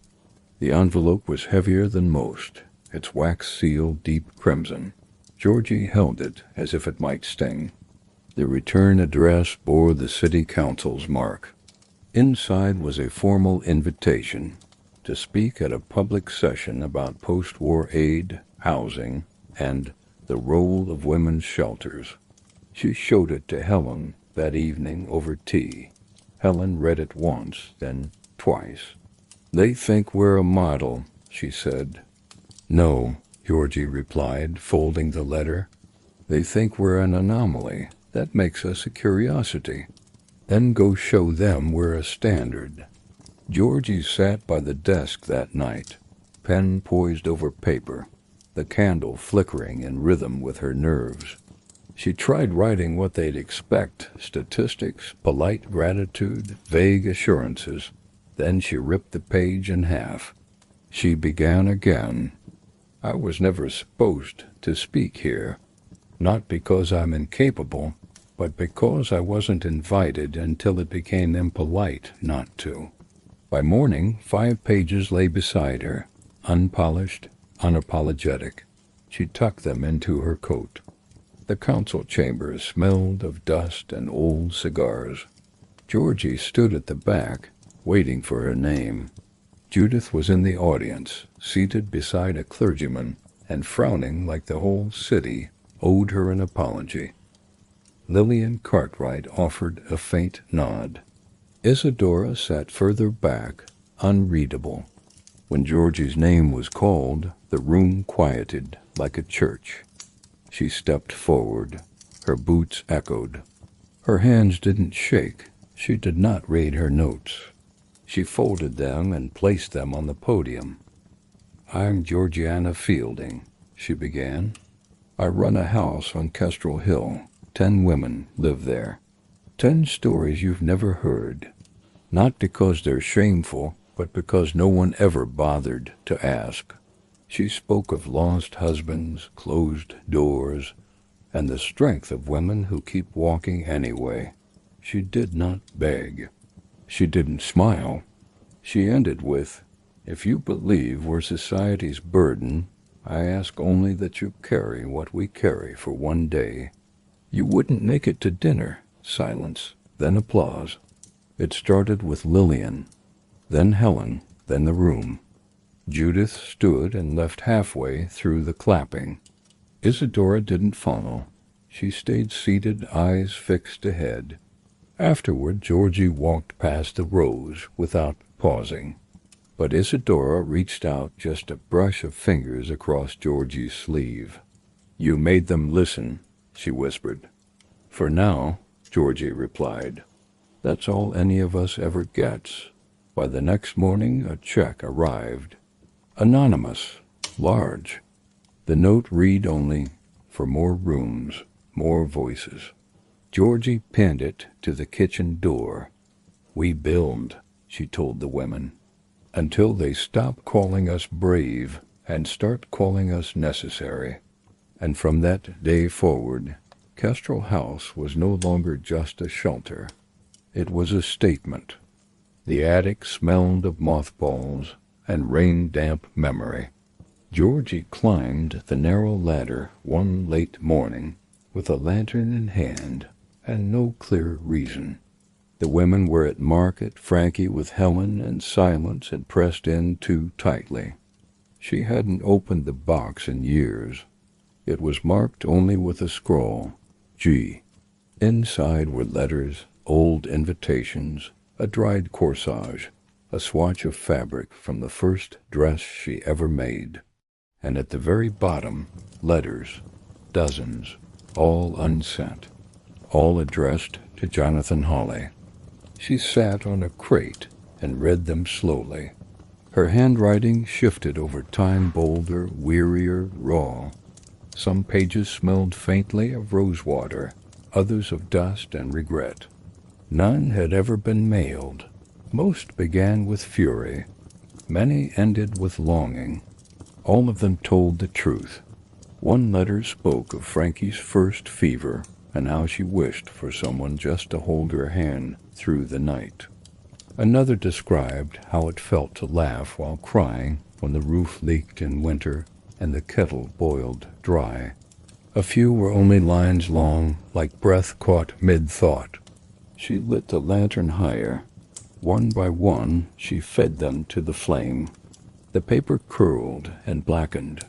The envelope was heavier than most, its wax seal deep crimson. Georgie held it as if it might sting. The return address bore the city council's mark. Inside was a formal invitation to speak at a public session about post-war aid, housing, and the role of women's shelters. She showed it to Helen that evening over tea. Helen read it once, then twice. "They think we're a model," she said. "No," Georgie replied, folding the letter. "They think we're an anomaly. That makes us a curiosity. Then go show them we're a standard." Georgie sat by the desk that night, pen poised over paper, the candle flickering in rhythm with her nerves. She tried writing what they'd expect, statistics, polite gratitude, vague assurances. Then she ripped the page in half. She began again. "I was never supposed to speak here. Not because I'm incapable, but because I wasn't invited until it became impolite not to." By morning, 5 pages lay beside her, unpolished, unapologetic. She tucked them into her coat. The council chambers smelled of dust and old cigars. Georgie stood at the back, waiting for her name. Judith was in the audience, seated beside a clergyman, and frowning like the whole city owed her an apology. Lillian Cartwright offered a faint nod. Isadora sat further back, unreadable. When Georgie's name was called, the room quieted like a church. She stepped forward. Her boots echoed. Her hands didn't shake. She did not read her notes. She folded them and placed them on the podium. "I'm Georgiana Fielding," she began. "I run a house on Kestrel Hill. 10 women live there. 10 stories you've never heard. Not because they're shameful, but because no one ever bothered to ask." She spoke of lost husbands, closed doors, and the strength of women who keep walking anyway. She did not beg. She didn't smile. She ended with, "If you believe we're society's burden, I ask only that you carry what we carry for one day." "You wouldn't make it to dinner." Silence, then applause. It started with Lillian, then Helen, then the room. Judith stood and left halfway through the clapping. Isadora didn't follow. She stayed seated, eyes fixed ahead. Afterward, Georgie walked past the rows without pausing. But Isadora reached out just a brush of fingers across Georgie's sleeve. "You made them listen," she whispered. "For now," Georgie replied. "That's all any of us ever gets." By the next morning, a check arrived. Anonymous, large. The note read only, "For more rooms, more voices." Georgie pinned it to the kitchen door. "We build," she told the women, "until they stop calling us brave and start calling us necessary." And from that day forward, Kestrel House was no longer just a shelter. It was a statement. The attic smelled of mothballs and rain-damp memory. Georgie climbed the narrow ladder one late morning with a lantern in hand and no clear reason. The women were at market, Frankie with Helen, and silence had pressed in too tightly. She hadn't opened the box in years. It was marked only with a scrawl, G. Inside were letters, old invitations, a dried corsage, a swatch of fabric from the first dress she ever made. And at the very bottom, letters, dozens, all unsent, all addressed to Jonathan Hawley. She sat on a crate and read them slowly. Her handwriting shifted over time, bolder, wearier, raw. Some pages smelled faintly of rosewater, others of dust and regret. None had ever been mailed. Most began with fury. Many ended with longing. All of them told the truth. One letter spoke of Frankie's first fever and how she wished for someone just to hold her hand through the night. Another described how it felt to laugh while crying when the roof leaked in winter and the kettle boiled dry. A few were only lines long, like breath caught mid-thought. She lit the lantern higher. One by one, she fed them to the flame. The paper curled and blackened,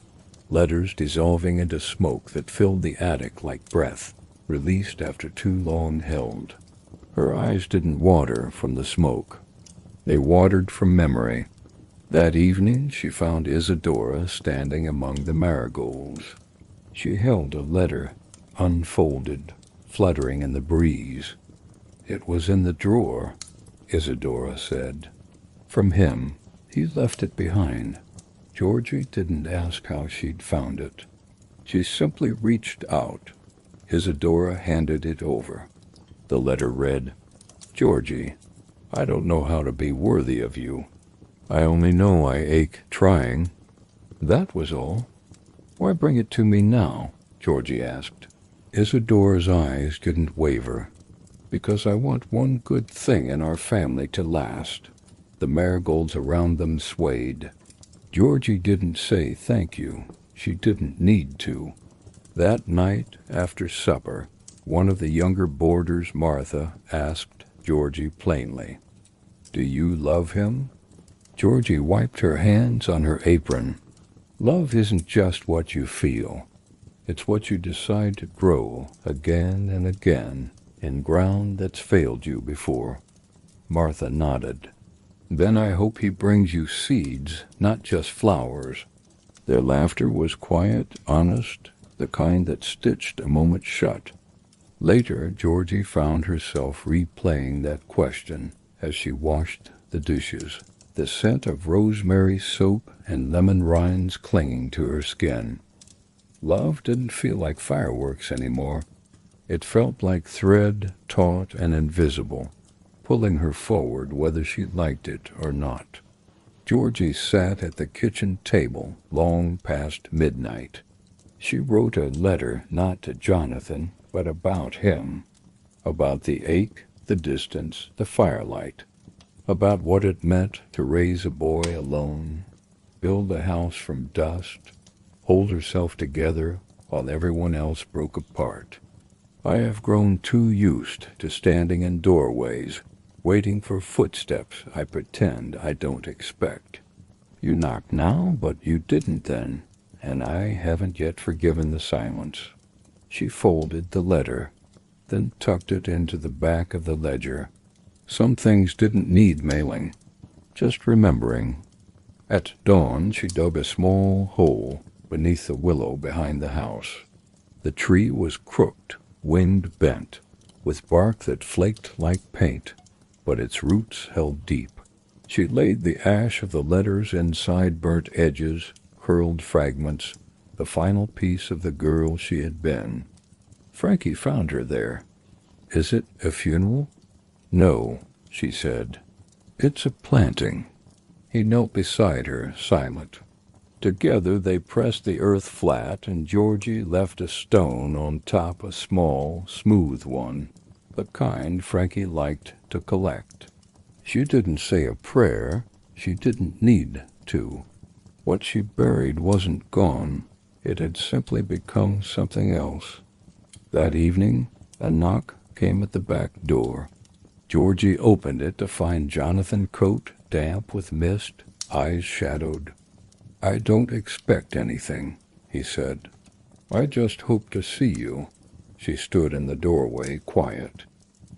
letters dissolving into smoke that filled the attic like breath, released after too long held. Her eyes didn't water from the smoke. They watered from memory. That evening she found Isadora standing among the marigolds. She held a letter, unfolded, fluttering in the breeze. "It was in the drawer," Isadora said. "From him. He left it behind." Georgie didn't ask how she'd found it. She simply reached out. Isadora handed it over. The letter read, "Georgie, I don't know how to be worthy of you. I only know I ache trying." That was all. "Why bring it to me now?" Georgie asked. Isadora's eyes didn't waver. "Because I want one good thing in our family to last." The marigolds around them swayed. Georgie didn't say thank you. She didn't need to. That night, after supper, one of the younger boarders, Martha, asked Georgie plainly, "Do you love him?" Georgie wiped her hands on her apron. Love isn't just what you feel. It's what you decide to grow again and again in ground that's failed you before. Martha nodded. Then I hope he brings you seeds, not just flowers. Their laughter was quiet, honest, the kind that stitched a moment shut. Later, Georgie found herself replaying that question as she washed the dishes, the scent of rosemary soap and lemon rinds clinging to her skin. Love didn't feel like fireworks anymore. It felt like thread, taut and invisible, pulling her forward whether she liked it or not. Georgie sat at the kitchen table long past midnight. She wrote a letter not to Jonathan, but about him, about the ache, the distance, the firelight, about what it meant to raise a boy alone, build a house from dust, hold herself together while everyone else broke apart. I have grown too used to standing in doorways, waiting for footsteps I pretend I don't expect. You knock now, but you didn't then, and I haven't yet forgiven the silence. She folded the letter, then tucked it into the back of the ledger. Some things didn't need mailing, just remembering. At dawn, she dug a small hole beneath the willow behind the house. The tree was crooked, wind-bent, with bark that flaked like paint, but its roots held deep. She laid the ash of the letters inside burnt edges, curled fragments, the final piece of the girl she had been. Frankie found her there. "Is it a funeral?" "No," she said. "It's a planting." He knelt beside her, silent. Together they pressed the earth flat, and Georgie left a stone on top a small, smooth one, the kind Frankie liked to collect. She didn't say a prayer. She didn't need to. What she buried wasn't gone. It had simply become something else. That evening, a knock came at the back door. Georgie opened it to find Jonathan Coate, damp with mist, eyes shadowed. "I don't expect anything," he said. "I just hope to see you." She stood in the doorway, quiet.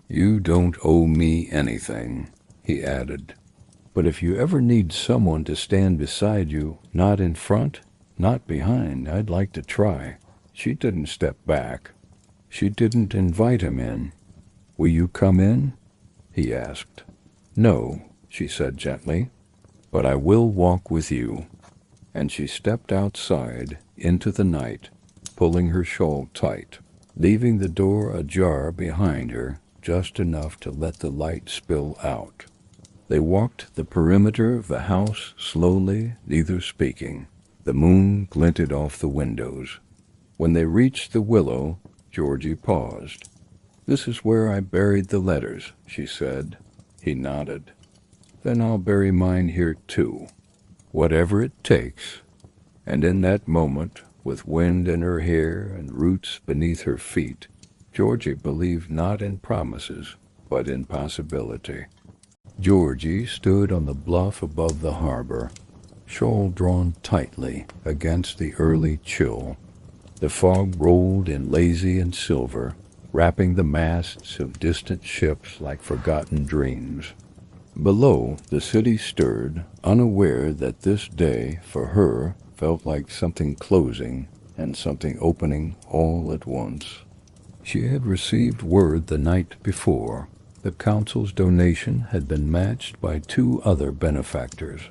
"You don't owe me anything," he added. "But if you ever need someone to stand beside you, not in front, not behind, I'd like to try." She didn't step back. She didn't invite him in. "Will you come in?" he asked. "No," she said gently, "but I will walk with you." And she stepped outside into the night, pulling her shawl tight, leaving the door ajar behind her, just enough to let the light spill out. They walked the perimeter of the house slowly, neither speaking. The moon glinted off the windows. When they reached the willow, Georgie paused. "This is where I buried the letters," she said. He nodded. "Then I'll bury mine here too. Whatever it takes." And in that moment, with wind in her hair and roots beneath her feet, Georgie believed not in promises, but in possibility. Georgie stood on the bluff above the harbor, shawl drawn tightly against the early chill. The fog rolled in lazy and silver, wrapping the masts of distant ships like forgotten dreams. Below, the city stirred, unaware that this day, for her, felt like something closing and something opening all at once. She had received word the night before. The council's donation had been matched by 2 other benefactors.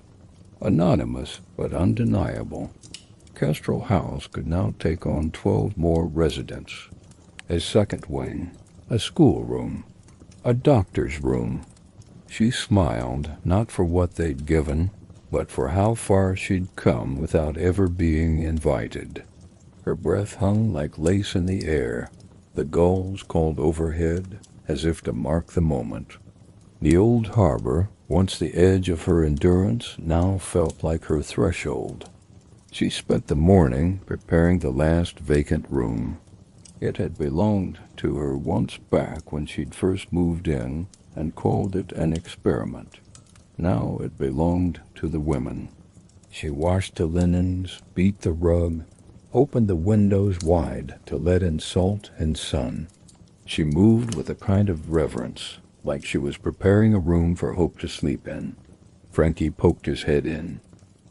Anonymous, but undeniable. Kestrel House could now take on 12 more residents. A second wing, a schoolroom, a doctor's room. She smiled, not for what they'd given, but for how far she'd come without ever being invited. Her breath hung like lace in the air. The gulls called overhead, as if to mark the moment. The old harbor, once the edge of her endurance, now felt like her threshold. She spent the morning preparing the last vacant room. It had belonged to her once back when she'd first moved in and called it an experiment. Now it belonged to the women. She washed the linens, beat the rug, opened the windows wide to let in salt and sun. She moved with a kind of reverence, like she was preparing a room for Hope to sleep in. Frankie poked his head in.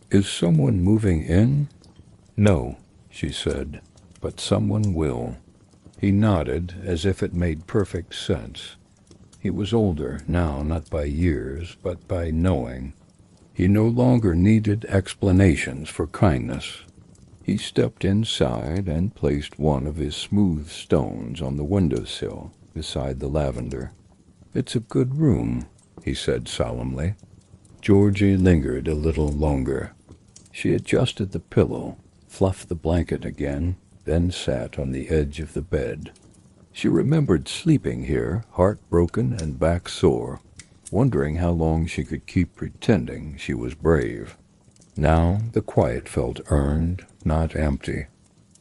"Is someone moving in?" "No," she said, "but someone will." He nodded as if it made perfect sense. He was older now, not by years, but by knowing. He no longer needed explanations for kindness. He stepped inside and placed one of his smooth stones on the windowsill beside the lavender. "It's a good room," he said solemnly. Georgie lingered a little longer. She adjusted the pillow, fluffed the blanket again, then sat on the edge of the bed. She remembered sleeping here, heartbroken and back sore, wondering how long she could keep pretending she was brave. Now the quiet felt earned, not empty.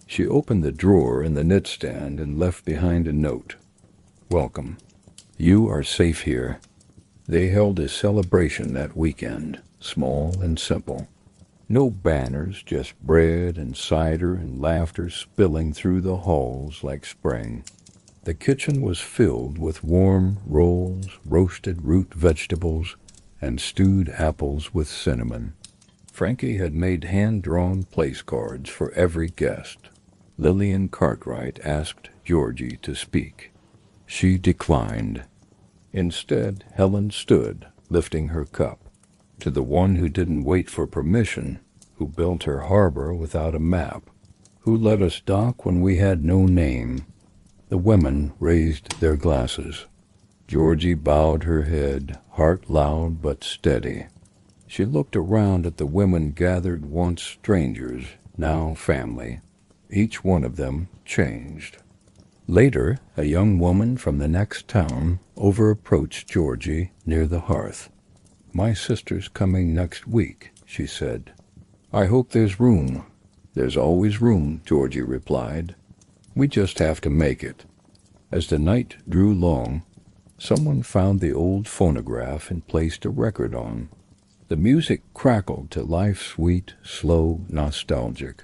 She opened the drawer in the knitstand and left behind a note. "Welcome. You are safe here." They held a celebration that weekend, small and simple. No banners, just bread and cider and laughter spilling through the halls like spring. The kitchen was filled with warm rolls, roasted root vegetables, and stewed apples with cinnamon. Frankie had made hand-drawn place cards for every guest. Lillian Cartwright asked Georgie to speak. She declined. Instead, Helen stood, lifting her cup. To the one who didn't wait for permission, who built her harbor without a map, who let us dock when we had no name. The women raised their glasses. Georgie bowed her head, heart loud but steady. She looked around at the women gathered once strangers, now family. Each one of them changed. Later, a young woman from the next town over-approached Georgie near the hearth. "My sister's coming next week," she said. "I hope there's room." "There's always room," Georgie replied. "We just have to make it." As the night drew long, someone found the old phonograph and placed a record on. The music crackled to life sweet, slow, nostalgic.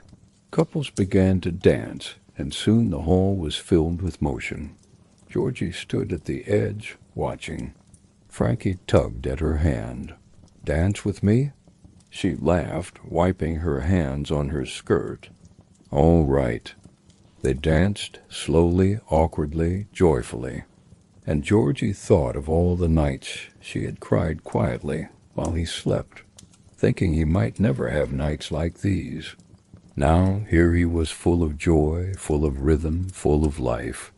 Couples began to dance, and soon the hall was filled with motion. Georgie stood at the edge, watching. Frankie tugged at her hand. "Dance with me?" She laughed, wiping her hands on her skirt. "All right." They danced, slowly, awkwardly, joyfully. And Georgie thought of all the nights she had cried quietly while he slept, thinking he might never have nights like these. Now here he was full of joy, full of rhythm, full of life.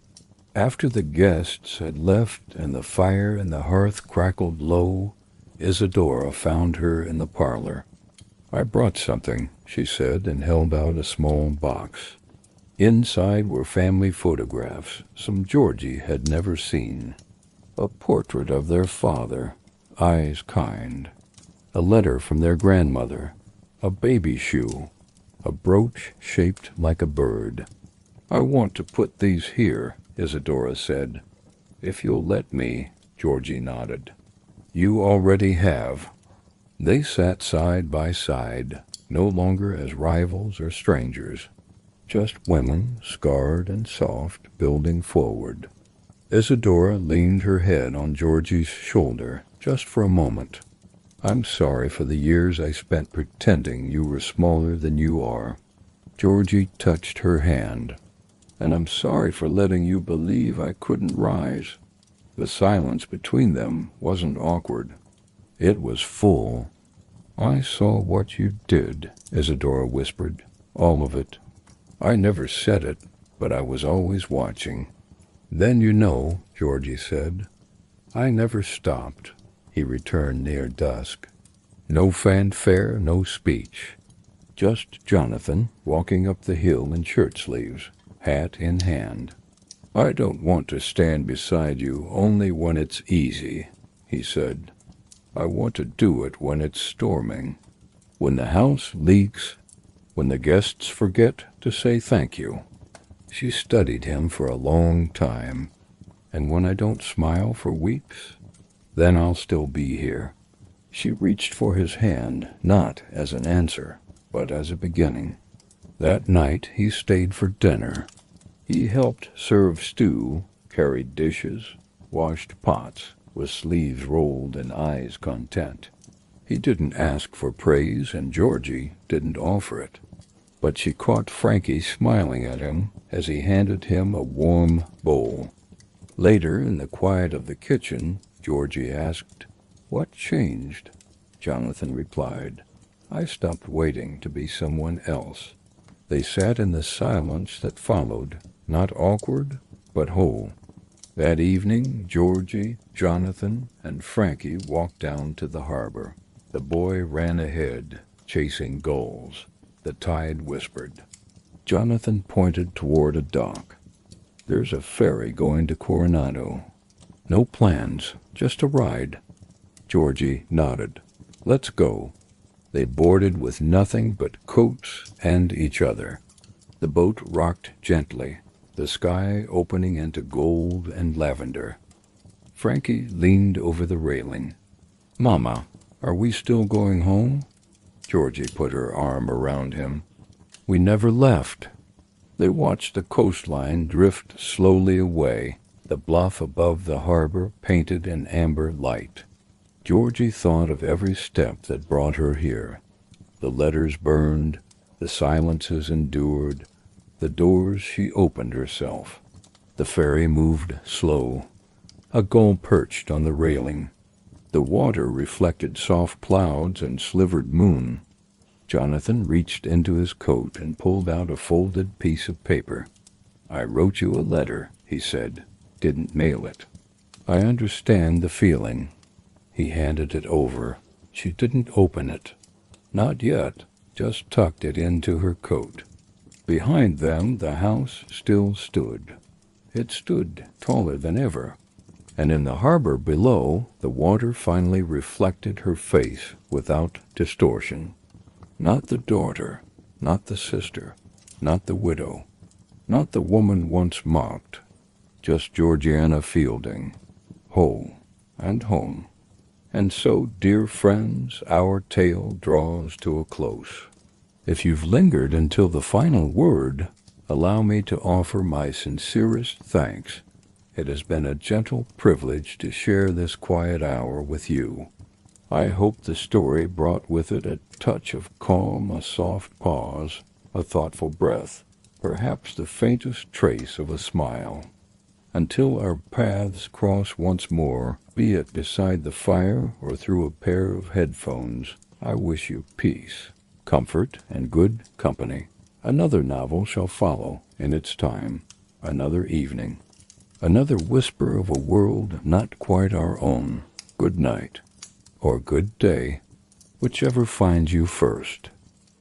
After the guests had left and the fire in the hearth crackled low, Isadora found her in the parlor. "I brought something," she said, and held out a small box. Inside were family photographs, some Georgie had never seen. A portrait of their father, eyes kind. A letter from their grandmother. A baby shoe. A brooch shaped like a bird. "I want to put these here," Isadora said. "If you'll let me," Georgie nodded. "You already have." They sat side by side, no longer as rivals or strangers. Just women, scarred and soft, building forward. Isadora leaned her head on Georgie's shoulder, just for a moment. "I'm sorry for the years I spent pretending you were smaller than you are." Georgie touched her hand. "And I'm sorry for letting you believe I couldn't rise." The silence between them wasn't awkward. It was full. "I saw what you did," Isadora whispered. "All of it. I never said it, but I was always watching." "Then you know," Georgie said. "I never stopped," he returned near dusk. No fanfare, no speech. Just Jonathan walking up the hill in shirt sleeves, hat in hand. "I don't want to stand beside you only when it's easy," he said. "I want to do it when it's storming. When the house leaks, when the guests forget to say thank you. She studied him for a long time, and when I don't smile for weeks, then I'll still be here. She reached for his hand, not as an answer, but as a beginning. That night he stayed for dinner. He helped serve stew, carried dishes, washed pots, with sleeves rolled and eyes content. He didn't ask for praise, and Georgie didn't offer it. But she caught Frankie smiling at him as he handed him a warm bowl. Later, in the quiet of the kitchen, Georgie asked, "What changed?" Jonathan replied, "I stopped waiting to be someone else." They sat in the silence that followed, not awkward, but whole. That evening, Georgie, Jonathan, and Frankie walked down to the harbor. The boy ran ahead, chasing gulls. The tide whispered. Jonathan pointed toward a dock. "There's a ferry going to Coronado. No plans, just a ride." Georgie nodded. "Let's go." They boarded with nothing but coats and each other. The boat rocked gently, the sky opening into gold and lavender. Frankie leaned over the railing. "Mama, are we still going home?" Georgie put her arm around him. "We never left." They watched the coastline drift slowly away, the bluff above the harbor painted in amber light. Georgie thought of every step that brought her here. The letters burned, the silences endured, the doors she opened herself. The ferry moved slow. A gull perched on the railing. The water reflected soft clouds and slivered moon. Jonathan reached into his coat and pulled out a folded piece of paper. "I wrote you a letter," he said. "Didn't mail it. I understand the feeling." He handed it over. She didn't open it. Not yet, just tucked it into her coat. Behind them, the house still stood. It stood taller than ever. And in the harbor below, the water finally reflected her face without distortion. Not the daughter, not the sister, not the widow, not the woman once mocked, just Georgiana Fielding, whole and home. And so, dear friends, our tale draws to a close. If you've lingered until the final word, allow me to offer my sincerest thanks. It has been a gentle privilege to share this quiet hour with you. I hope the story brought with it a touch of calm, a soft pause, a thoughtful breath, perhaps the faintest trace of a smile. Until our paths cross once more, be it beside the fire or through a pair of headphones, I wish you peace, comfort, and good company. Another novel shall follow in its time, another evening, another whisper of a world not quite our own. Good night, or good day, whichever finds you first.